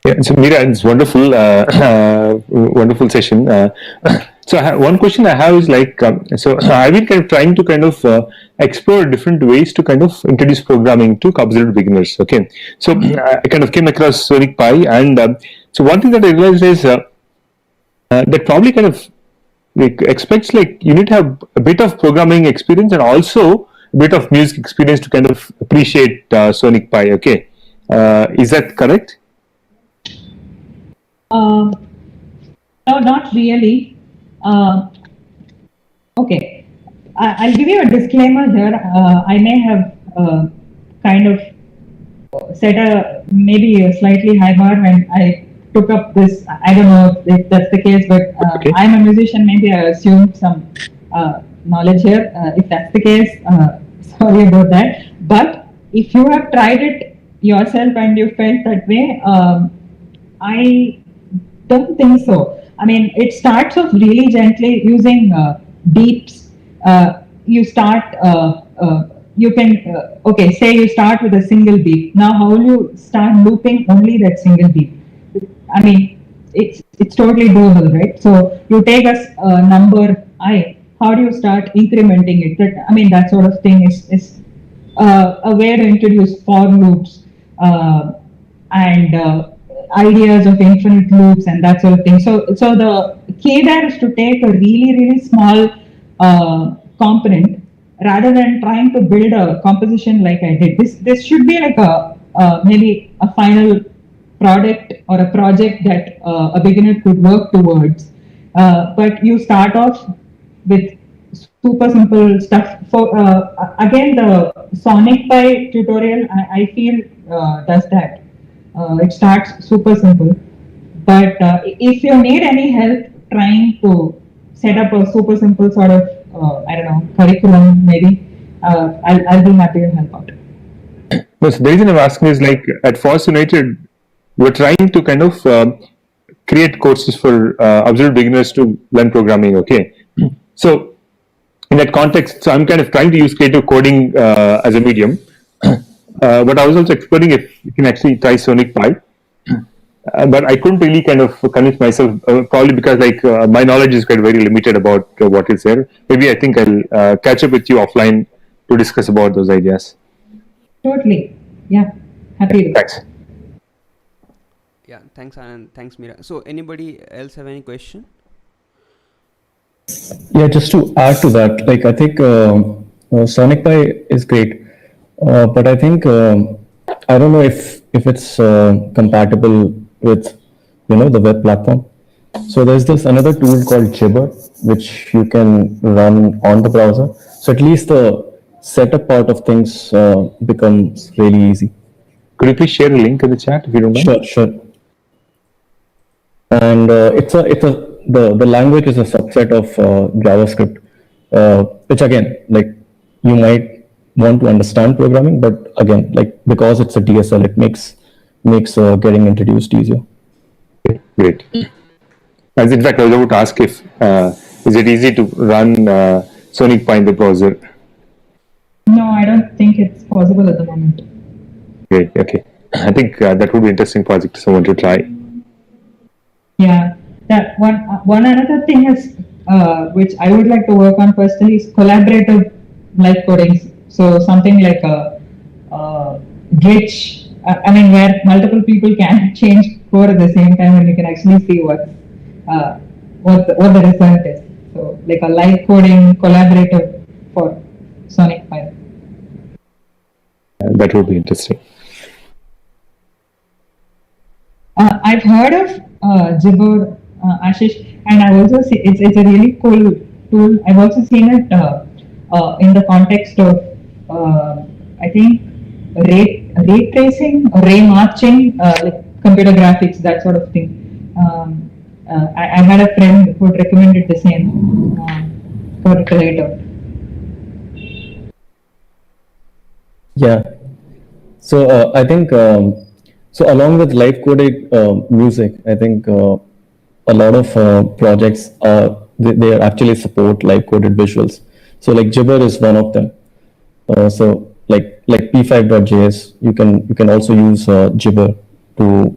Yeah, so Meera, it's wonderful, wonderful session. So one question I have is like, so I've been kind of trying to explore different ways to kind of introduce programming to absolute beginners. Okay, so I kind of came across Sonic Pi, and so one thing that I realized is that probably kind of like expects like you need to have a bit of programming experience and also a bit of music experience to kind of appreciate Sonic Pi. Okay, is that correct? No, not really. Okay, I'll give you a disclaimer here. I may have kind of set a maybe a slightly high bar when I took up this. I don't know if that's the case, but Okay. I'm a musician. Maybe I assumed some knowledge here. If that's the case, sorry about that. But if you have tried it yourself and you felt that way, I don't think so. I mean, it starts off really gently using beeps. You start, you can, okay, say you start with a single beep. Now, how will you start looping only that single beep? I mean, it's totally doable, right? So you take a number I. How do you start incrementing it? That sort of thing is a way to introduce for loops and ideas of infinite loops and that sort of thing. So the key there is to take a really, really small component rather than trying to build a composition like I did. This should be like maybe a final product or a project that a beginner could work towards. But you start off with super simple stuff. For again, the Sonic Pi tutorial, I feel does that. It starts super simple, but if you need any help trying to set up a super simple sort of curriculum, maybe I'll be happy to help out. No, so the reason I'm asking is like at FOSS United, we're trying to kind of create courses for absolute beginners to learn programming. Okay, so in that context, so I'm kind of trying to use creative coding as a medium. But I was also exploring if you can actually try Sonic Pi, but I couldn't really kind of convince myself, probably because like my knowledge is quite very limited about what is there. Maybe I think I'll catch up with you offline to discuss about those ideas. Totally, yeah, happy to. Thanks. yeah, thanks Anand, thanks Meera. So anybody else have any question? Yeah, just to add to that, like I think Sonic Pi is great, but I think I don't know if it's compatible with the web platform. So there's this another tool called Jibber, which you can run on the browser. So at least the setup part of things becomes really easy. Could you please share a link in the chat if you don't mind? Sure. and the language is a subset of JavaScript, which again, like, you might want to understand programming, but again, like, because it's a DSL, it makes getting introduced easier. Great. As in fact, I was about to ask if is it easy to run Sonic Pi in the browser? No, I don't think it's possible at the moment. Great. Okay. I think that would be an interesting project for someone to try. Yeah, that one another thing is which I would like to work on personally is collaborative live coding. So something like a glitch. I mean, where multiple people can change code at the same time, and you can actually see what the result is. So like a live coding collaborative for Sonic Pi. That would be interesting. I've heard of Jibber, Ashish, and I've also seen it's a really cool tool. I've also seen it in the context of I think ray tracing or ray marching, like computer graphics, that sort of thing. I had a friend who recommended the same for it later. Yeah. So I think so along with live coded music, I think a lot of projects they actually support live coded visuals. So like Jibber is one of them. So like p5.js, you can also use Jibber to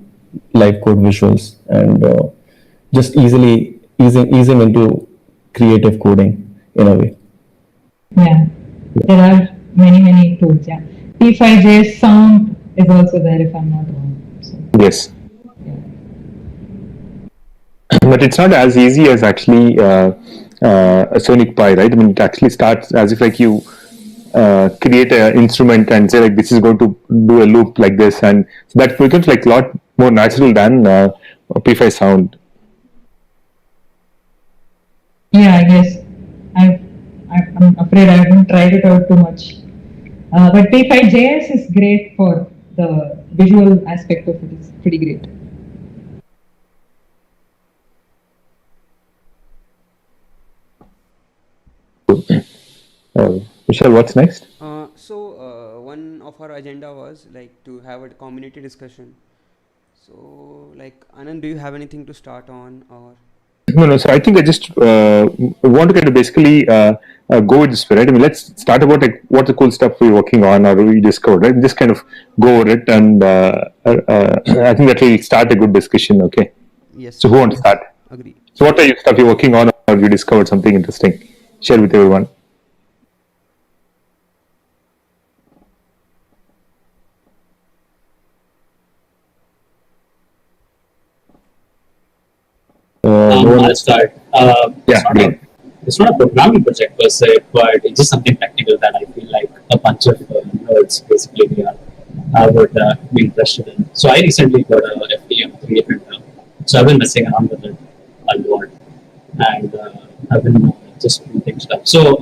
live code visuals and just easing into creative coding in a way. Yeah, there are many tools. Yeah, P5JS sound is also there if I'm not wrong. So, Yes. But it's not as easy as actually a Sonic Pi, right? I mean, it actually starts as if like you create an instrument and say like this is going to do a loop like this, and so that becomes like a lot more natural than P5 sound. yeah, I guess I'm afraid I haven't tried it out too much. But P5JS is great for the visual aspect of it. It's pretty great. Michelle, what's next? One of our agenda was like to have a community discussion. So like Anand, do you have anything to start on or? No. So I think I just want to kind of basically go with this, right? I mean, let's start about like what the cool stuff we're working on or we discovered, right? Just kind of go over it, and I think that will start a good discussion. Okay. Yes. So who wants to start? Agree. So what are you stuff you're working on, or you discovered something interesting? Share with everyone. I'll start. Yeah, it's not a programming project per se, but it's just something technical that I feel like a bunch of nerds basically would be interested in. So I recently got a FDM 3D printer. So I've been messing around with it a lot, and I've been just printing stuff. So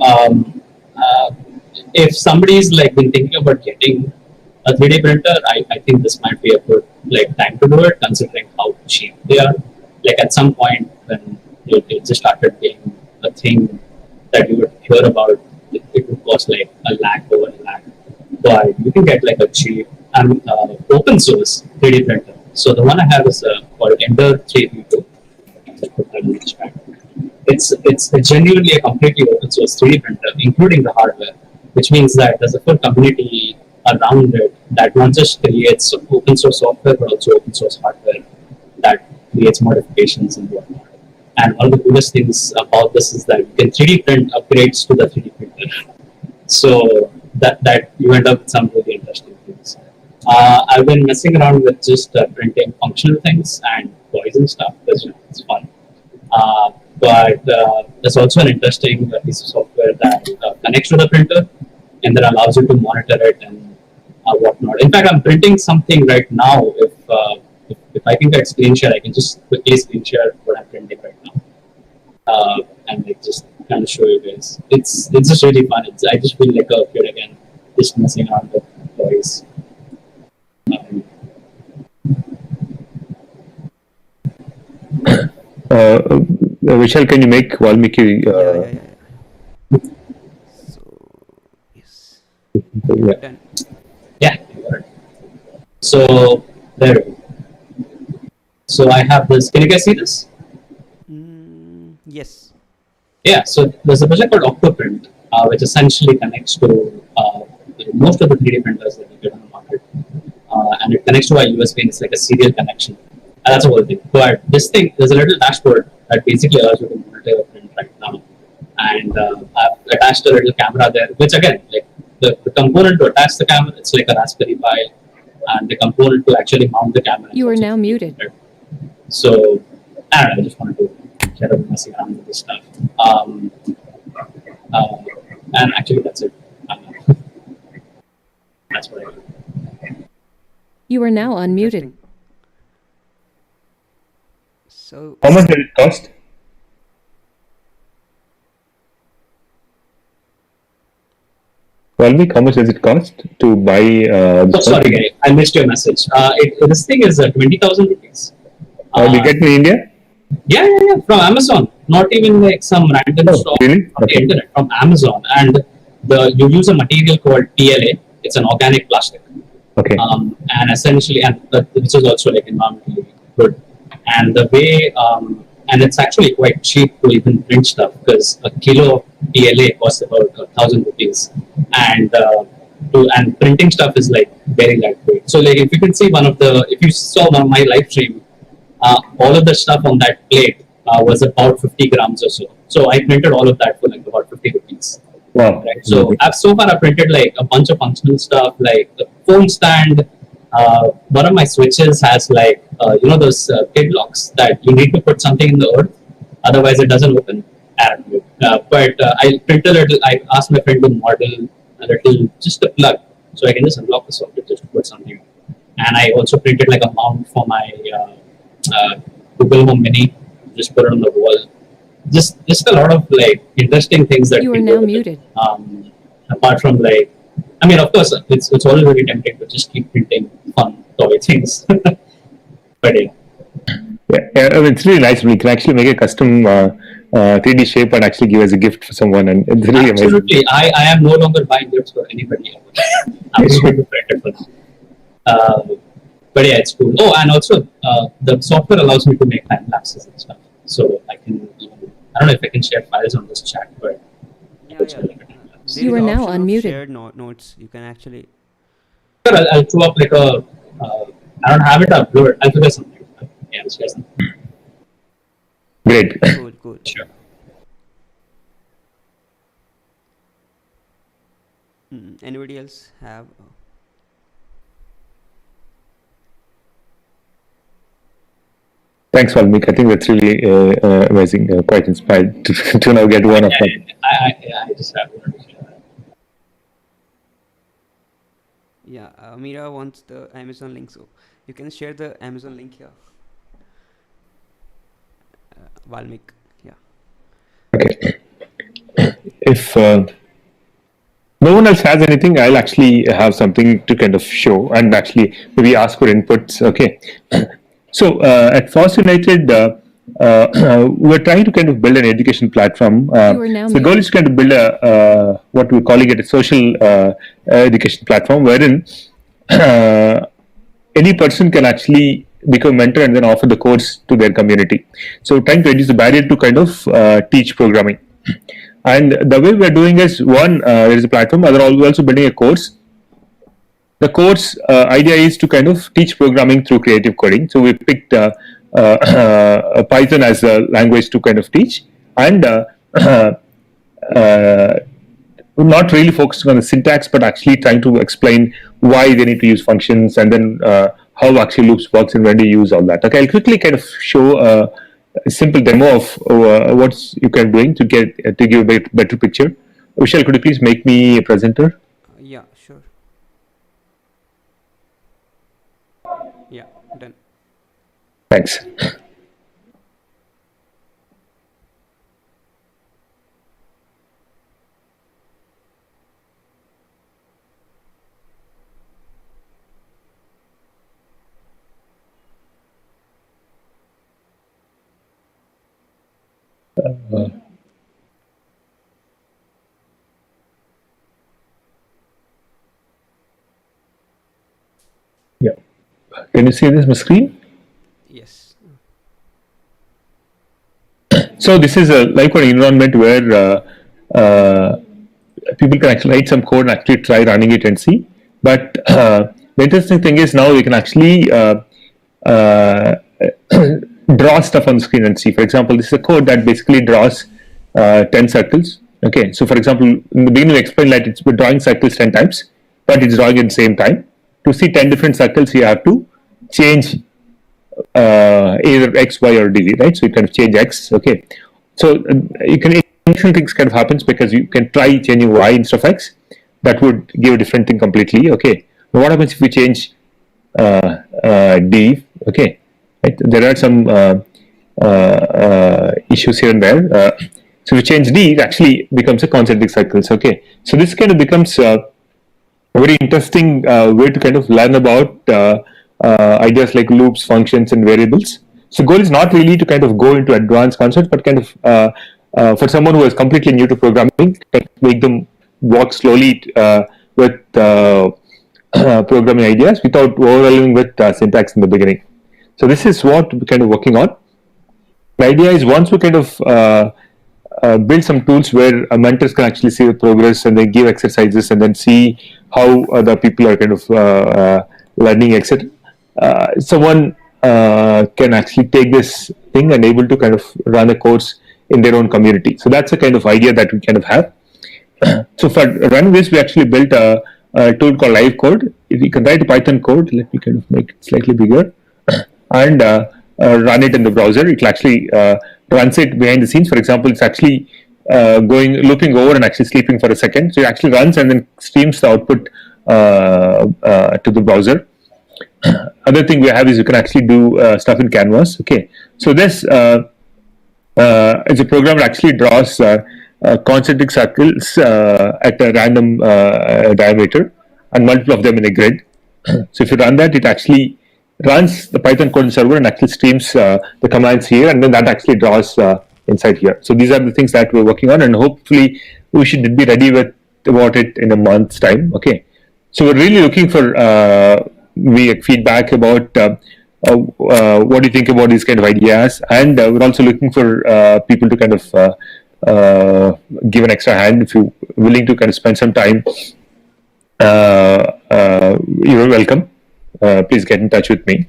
if somebody's like been thinking about getting a 3D printer, I think this might be a good like time to do it, considering how cheap they are. Like at some point when it just started being a thing that you would hear about, it would cost like $1 lakh over $1 lakh. But you can get like a cheap open source 3D printer. So the one I have is called Ender 3V2. It's genuinely a completely open source 3D printer, including the hardware, which means that there's a full community around it that not just creates open source software but also open source hardware that creates modifications and whatnot. And one of the coolest things about this is that you can 3D print upgrades to the 3D printer. So that you end up with some really interesting things. I've been messing around with just printing functional things and toys and stuff because it's fun. But there's also an interesting piece of software that connects to the printer and that allows you to monitor it and whatnot. In fact, I'm printing something right now. If I can get screen share, I can just quickly screen share what I'm printing right now, and like just kind of show you guys. It's just really fun. I just feel like a kid again, just messing around with toys. Vishal, can you make Valmiki? Yeah. So yes, Yeah. done. Yeah. So there. So I have this. Can you guys see this? Yes. Yeah. So there's a project called Octoprint, which essentially connects to most of the 3D printers that you get on the market, and it connects to our USB. And it's like a serial connection. And that's the whole thing. But this thing, there's a little dashboard that basically allows you to monitor your print right now. And I've attached a little camera there, which again, like the component to attach the camera, it's like a Raspberry Pi, and the component to actually mount the camera. You are now muted. So I don't know. I just wanted to share a messy around with this stuff. And actually, that's it. That's what I do. You are now unmuted. Interesting. So How much did it cost? Valmik, how much does it cost to buy this one? Sorry, guy, I missed your message. This thing is 20,000 rupees. Do you get it in India? Yeah, from Amazon. Not even like some random store really? from the internet, from Amazon. And you use a material called PLA. It's an organic plastic. Okay. And essentially, which is also like environmentally good. And the way, and it's actually quite cheap to even print stuff, because a kilo of PLA costs about 1,000 rupees. And printing stuff is like very lightweight. So like if you can see if you saw one of my live stream, all of the stuff on that plate was about 50 grams or so. So I printed all of that for like about 50 rupees. Wow. Right? So so far I printed like a bunch of functional stuff, like the phone stand. One of my switches has like those kid locks that you need to put something in the earth, otherwise it doesn't open. But I printed a little. I asked my friend to model a little, just a plug, so I can just unlock the socket just to put something. And I also printed like a mount for my Google Home Mini, just put it on the wall. Just a lot of like interesting things that You are people now do. muted. Apart from like, I mean, of course, it's always very tempting to just keep printing fun toy things. But yeah. Yeah, I mean, it's really nice. We can actually make a custom 3D shape and actually give as a gift for someone, and it's really Absolutely. amazing. I am no longer buying gifts for anybody else. I'm just going to print it for them. But yeah, it's cool. Oh, and also the software allows me to make time lapses and stuff. So I can even, I don't know if I can share files on this chat, but yeah. There You is are now option of unmuted. shared notes. You can actually. sure, I'll throw up like a. I don't have it uploaded. I'll figure something. Yeah, I'll share something. Great. Cool. Sure. Anybody else have? Thanks, Valmik. I think that's really amazing. Quite inspired to now get one of them. I just have one. Yeah, Meera wants the Amazon link, so you can share the Amazon link here. Valmik, yeah. Okay. If no one else has anything, I'll actually have something to kind of show and actually maybe ask for inputs. Okay. So at FOSS United, we're trying to kind of build an education platform. You are now So the goal muted. is to kind of build what we're calling it a social education platform, wherein any person can actually become a mentor and then offer the course to their community. So trying to reduce the barrier to kind of teach programming. And the way we're doing is, one, there is a platform, we're also building a course. The course idea is to kind of teach programming through creative coding. So we picked Python as a language to kind of teach, and not really focusing on the syntax, but actually trying to explain why they need to use functions, and then how actually loops works and when to use all that. Okay, I'll quickly kind of show a simple demo of what you can doing to give a better picture. Vishal, could you please make me a presenter? Yeah, sure. Yeah, done. Thanks. Yeah. Can you see this on the screen? Yes. So this is a live coding environment where people can actually write some code and actually try running it and see. But the interesting thing is now we can actually uh, draw stuff on the screen and see. For example, this is a code that basically draws 10 circles. Okay, so for example, in the beginning we explained that it's drawing circles 10 times, but it's drawing at the same time. To see 10 different circles, you have to change either X, Y, or D, right? So you can change X. Okay, so you can interesting things kind of happens because you can try changing Y instead of X. That would give a different thing completely. Okay, now what happens if we change D? Okay, right? There are some issues here and there. So if we change D, it actually becomes a concentric circles. Okay, so this kind of becomes a very interesting way to kind of learn about ideas like loops, functions, and variables. So goal is not really to kind of go into advanced concepts, but kind of for someone who is completely new to programming, make them walk slowly with programming ideas without overwhelming with syntax in the beginning. So this is what we're kind of working on. The idea is once we kind of build some tools where mentors can actually see the progress and then give exercises and then see how the people are kind of learning, etc. Someone can actually take this thing and able to kind of run a course in their own community. So that's the kind of idea that we kind of have. So for running this, we actually built a tool called Live Code. If you can write a Python code, let me kind of make it slightly bigger, and run it in the browser. It will actually runs it behind the scenes. For example, it's actually looping over and actually sleeping for a second. So it actually runs and then streams the output to the browser. Other thing we have is you can actually do stuff in Canvas. Okay, so this is a program that actually draws concentric circles at a random diameter and multiple of them in a grid. So if you run that, it actually runs the Python code server and actually streams the commands here, and then that actually draws inside here. So these are the things that we're working on, and hopefully we should be ready with about it in a month's time. Okay, so we're really looking for feedback about what do you think about these kind of ideas, and we're also looking for people to kind of give an extra hand. If you're willing to kind of spend some time, you're welcome. Please get in touch with me.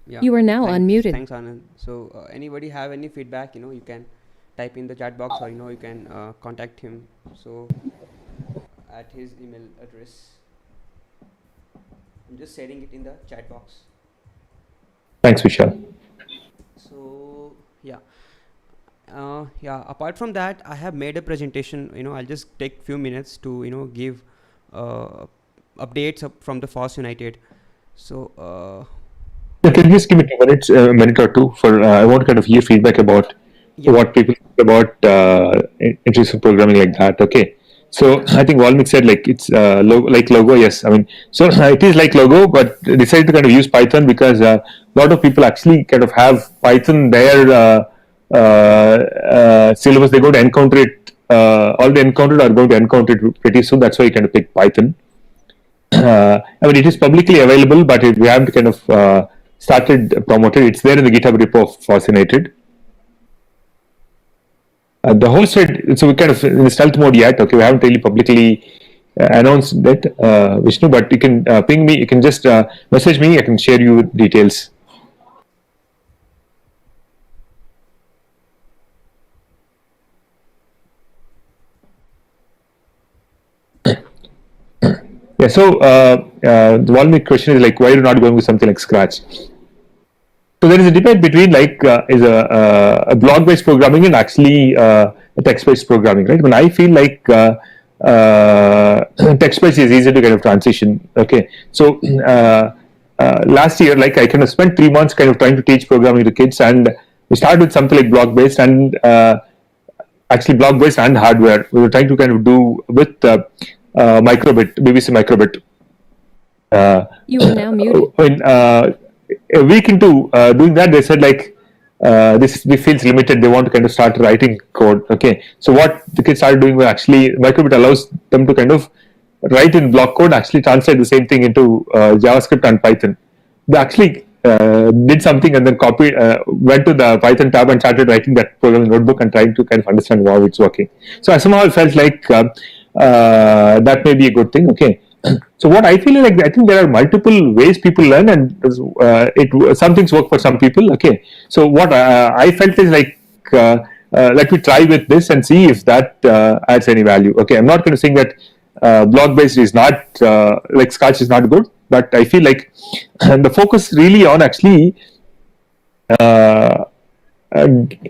Yeah. You are now Thanks. unmuted. Thanks, Anand. So, anybody have any feedback? You can type in the chat box, or you can contact him. So, at his email address, I'm just sharing it in the chat box. Thanks, Vishal. So, yeah. Apart from that, I have made a presentation. I'll just take few minutes to give updates from the FOSS United. So. Can you just give me 2 minutes, a minute or two for I want to kind of hear feedback about what people think about interest in programming like that. Okay, so I think Walmik said like it's like logo. Yes, I mean, so it is like logo, but decided to kind of use Python because a lot of people actually kind of have Python their syllabus. They're going to encounter it. All they encountered are going to encounter it pretty soon. That's why you kind of pick Python. I mean, it is publicly available, but we have to kind of started promoted. It's there in the GitHub repo of FOSS United. The whole site, so we're kind of in stealth mode yet. Okay, we haven't really publicly announced that, Vishnu, but you can ping me. You can just message me. I can share you details. Yeah, so the one question is like, why are you not going with something like Scratch? So there is a debate between like is a block-based programming and actually a text-based programming, right? When I feel like text-based is easy to kind of transition. Okay, so last year, like I kind of spent 3 months kind of trying to teach programming to kids, and we started with something like block-based and actually block-based and hardware. We were trying to kind of do with microbit, BBC microbit. You are now muted. When a week into doing that, they said like this feels limited. They want to kind of start writing code. Okay, so what the kids started doing was actually Microbit allows them to kind of write in block code, actually translate the same thing into JavaScript and Python. They actually did something and then went to the Python tab and started writing that programming notebook and trying to kind of understand how it's working. So I somehow felt like that may be a good thing. Okay. So what I feel is like I think there are multiple ways people learn, and some things work for some people. Okay. So what I felt is like let me try with this and see if that adds any value. Okay. I'm not going to say that block based is not like Scratch is not good, but I feel like the focus really on actually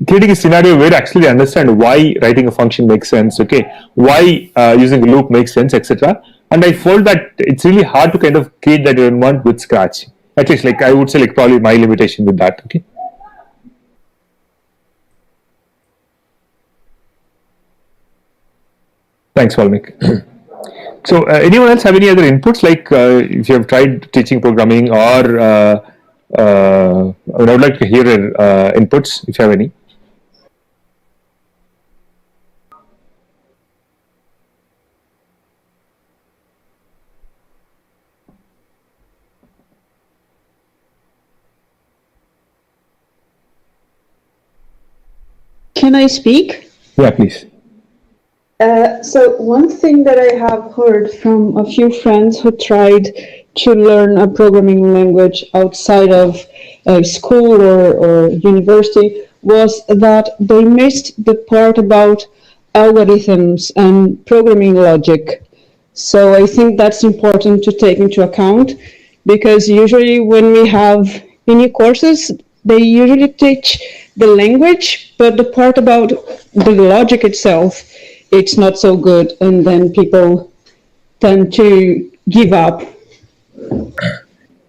creating a scenario where actually they understand why writing a function makes sense, okay, why using a loop makes sense, etc. And I felt that it's really hard to kind of create that environment with Scratch. At least, like I would say, like probably my limitation with that. Okay. Thanks, Valmik. So, anyone else have any other inputs? Like, if you have tried teaching programming, or I would like to hear inputs if you have any. Can I speak? Yeah, please. So one thing that I have heard from a few friends who tried to learn a programming language outside of school or university was that they missed the part about algorithms and programming logic. So I think that's important to take into account, because usually when we have any courses, they usually teach the language, but the part about the logic itself, it's not so good, and then people tend to give up.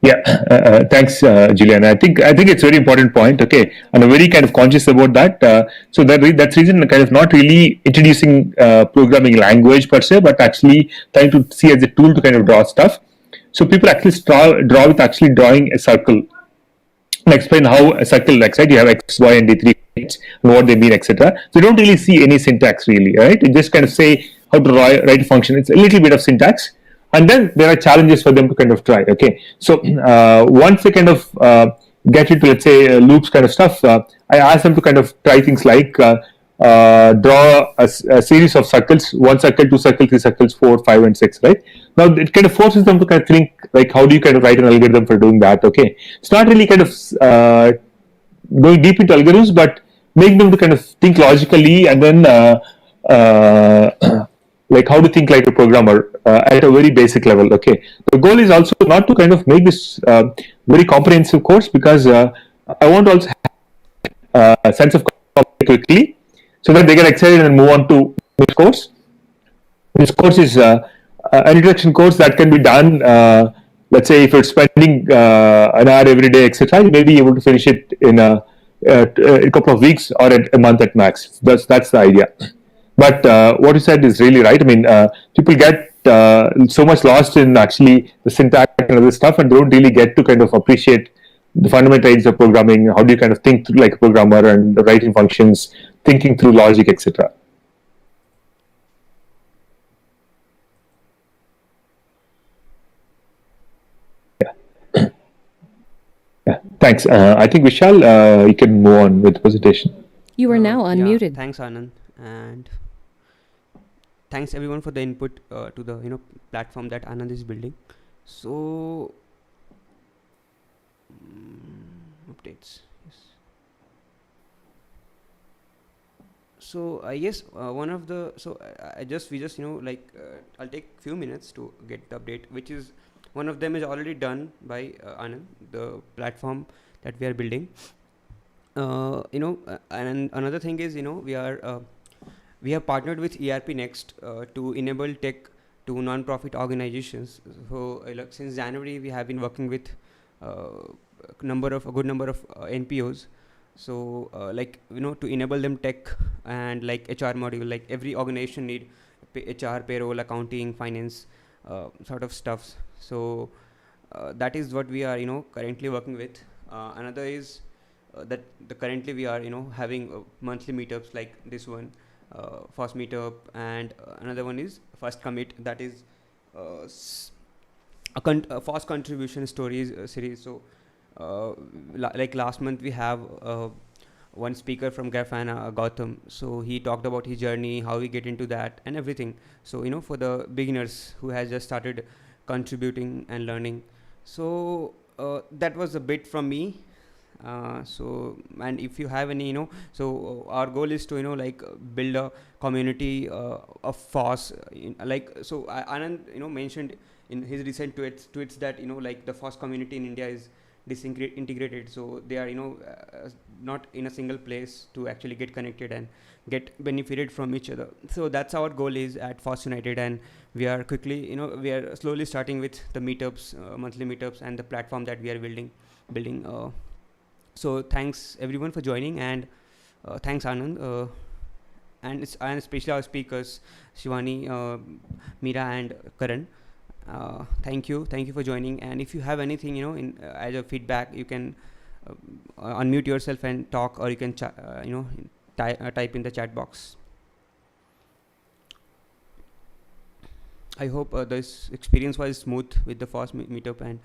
Yeah, thanks, Julian. I think it's a very important point. Okay, and I'm very kind of conscious about that. So that's reason kind of not really introducing programming language per se, but actually trying to see as a tool to kind of draw stuff. So people actually draw with actually drawing a circle. And explain how a circle looks, right? You have x, y, and d3 and what they mean, etc. So you don't really see any syntax really, right? You just kind of say how to write a function. It's a little bit of syntax, and then there are challenges for them to kind of try. Okay, so once they kind of get into, let's say, loops kind of stuff, I ask them to kind of try things like draw a series of circles: 1 circle, 2 circles, 3 circles, 4, 5, and 6. Right now, it kind of forces them to kind of think like, how do you kind of write an algorithm for doing that? Okay, it's not really kind of going deep into algorithms, but make them to kind of think logically, and then like how to think like a programmer at a very basic level. Okay, the goal is also not to kind of make this very comprehensive course, because I want to also have a sense of quickly, so that they get excited and move on to this course. This course is an introduction course that can be done. Let's say if you're spending an hour every day, etc., you may be able to finish it in a couple of weeks or a month at max. That's the idea. But what you said is really right. I mean, people get so much lost in actually the syntax and other stuff, and don't really get to kind of appreciate the fundamental ideas of programming. How do you kind of think through like a programmer, and the writing functions, thinking through logic, etc. Yeah, thanks. I think Vishal, you can move on with the presentation. You are now Yeah, unmuted. thanks, Anand, and thanks everyone for the input to the platform that Anand is building. So updates. Yes. So yes, one of the I'll take few minutes to get the update, which is one of them is already done by Anand, the platform that we are building. And another thing is we have partnered with ERP Next to enable tech to non-profit organizations. So since January we have been working with a good number of NPOs. So to enable them tech and like HR module, like every organization need HR, payroll, accounting, finance sort of stuffs. So that is what we are currently working with. Another is that currently we are having monthly meetups like this one, FOSS Meetup, and another one is First Commit, that is a FOSS contribution stories series. So like last month we have one speaker from Grafana, Gautam. So he talked about his journey, how we get into that and everything. So for the beginners who has just started contributing and learning. So that was a bit from me. So, and if you have any so our goal is to like build a community of FOSS so Anand mentioned in his recent tweets that like the FOSS community in India is disintegrated, so they are not in a single place to actually get connected and get benefited from each other. So that's our goal is at FOSS United, and we are quickly we are slowly starting with the meetups, monthly meetups, and the platform that we are building. So thanks everyone for joining, and thanks Anand, and especially our speakers Shivani, Meera, and Karan. Thank you for joining. And if you have anything in as a feedback, you can unmute yourself and talk, or you can type in the chat box. I hope this experience was smooth with the FOSS meetup, and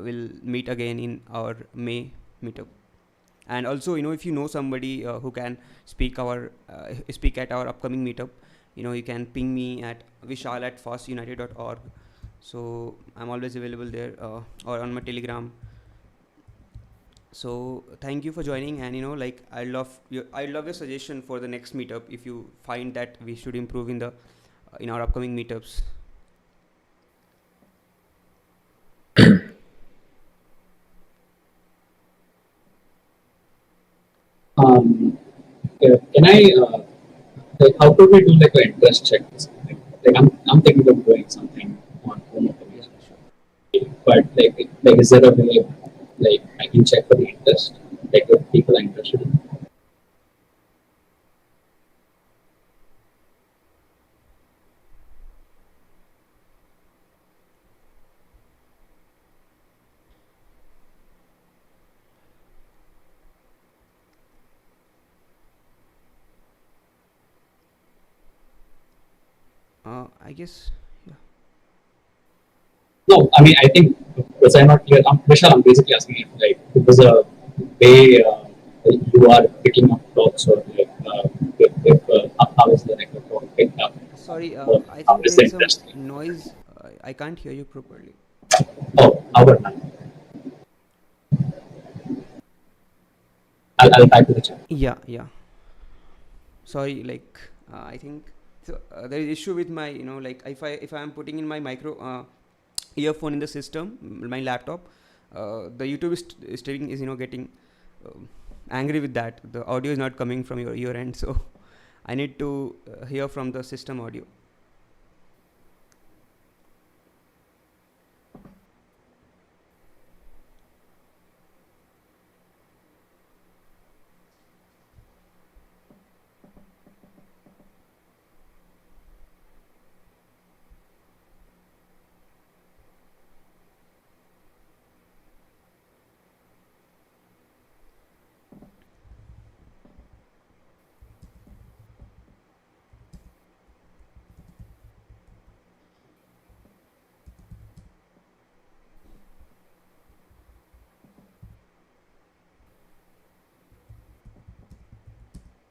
we'll meet again in our May meetup. And also if you know somebody who can speak at our upcoming meetup, you can ping me at vishal@fossunited.org. So I'm always available there, or on my Telegram. So thank you for joining, and like I love your suggestion for the next meetup if you find that we should improve in our upcoming meetups. Can I, like, how could we do like an interest check or something? Like, I'm thinking of doing something on home automation. Yeah, sure. But like, is there a way, like, I can check for the interest, like, if people are interested in? I guess, yeah. No, I mean, I think, was I not clear? Vishal, I'm basically asking if, like, it was a way you are picking up talks, or like, how is the like, the talk picked up? Sorry, Or I how think is there the is some interest? noise. I can't hear you properly. Oh, how about now? I'll type to the chat. Yeah. Sorry, like I think so, there is issue with my like if I am putting in my micro earphone in the system, my laptop, the YouTube streaming is getting angry with that. The audio is not coming from your ear end, so I need to hear from the system audio.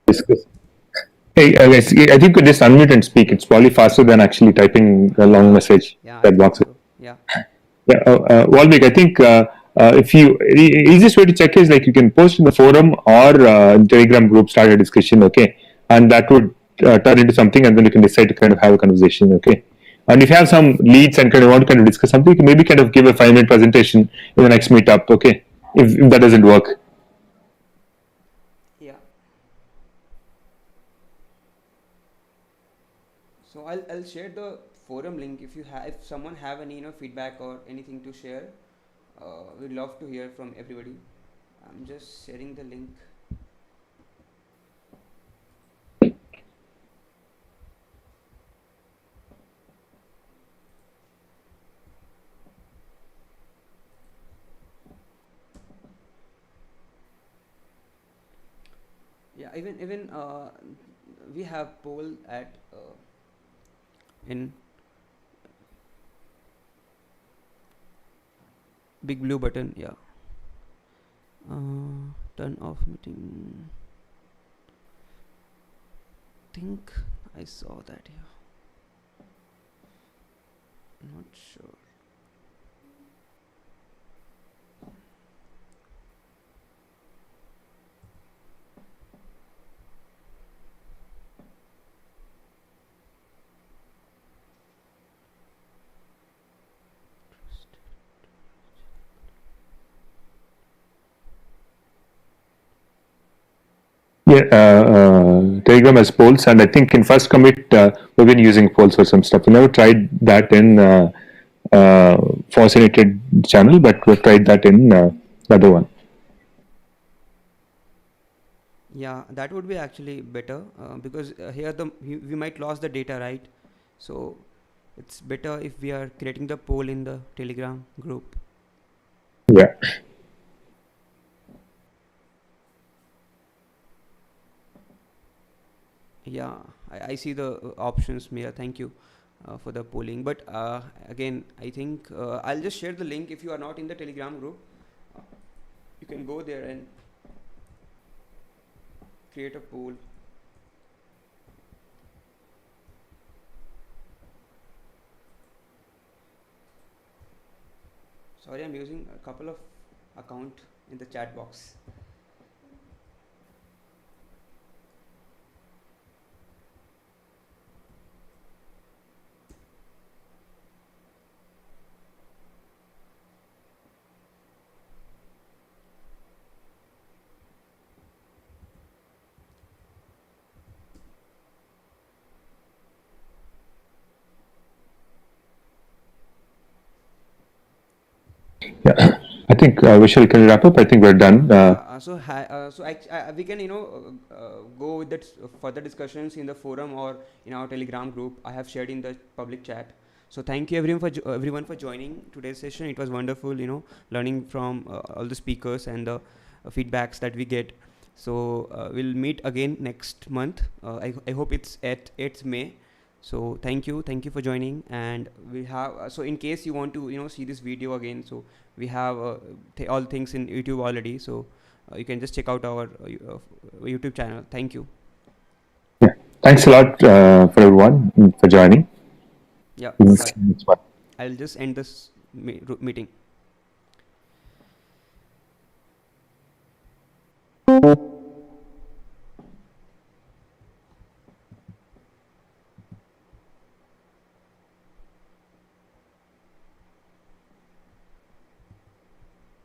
Discuss. Hey, guys, I think you just unmute and speak. It's probably faster than actually typing a long message. Yeah, I That think box. so. Yeah. Yeah, Walmik, I think if you easiest way to check is like you can post in the forum or Telegram group, start a discussion, okay, and that would turn into something, and then you can decide to kind of have a conversation, okay. And if you have some leads and kind of want to kind of discuss something, you can maybe kind of give a 5-minute presentation in the next meetup, okay. If that doesn't work. Yeah. So I'll share the forum link if someone have any feedback or anything to share. We'd love to hear from everybody. I'm just sharing the link. even we have poll at in big blue button. Yeah. Turn off meeting. Think I saw that here. Not sure. Yeah, Telegram has polls, and I think in first commit we've been using polls for some stuff. We never tried that in FOSS channel, but we've tried that in the other one. Yeah, that would be actually better because here we might lose the data, right? So it's better if we are creating the poll in the Telegram group. Yeah. Yeah, I see the options, Meera. Thank you for the polling. But again, I think I'll just share the link. If you are not in the Telegram group, you can go there and create a poll. Sorry, I'm using a couple of accounts in the chat box. Yeah. I think Vishal, can wrap up? I think we're done. We can go with that further discussions in the forum or in our Telegram group. I have shared in the public chat. So thank you everyone for joining today's session. It was wonderful, learning from all the speakers and the feedbacks that we get. So we'll meet again next month. I hope it's at 8th May. So thank you for joining. And we have so in case you want to see this video again, so we have all things in YouTube already. So you can just check out our YouTube channel. Thank you. Yeah. Thanks a lot for everyone for joining. Yeah. We'll see you next one. I'll just end this meeting.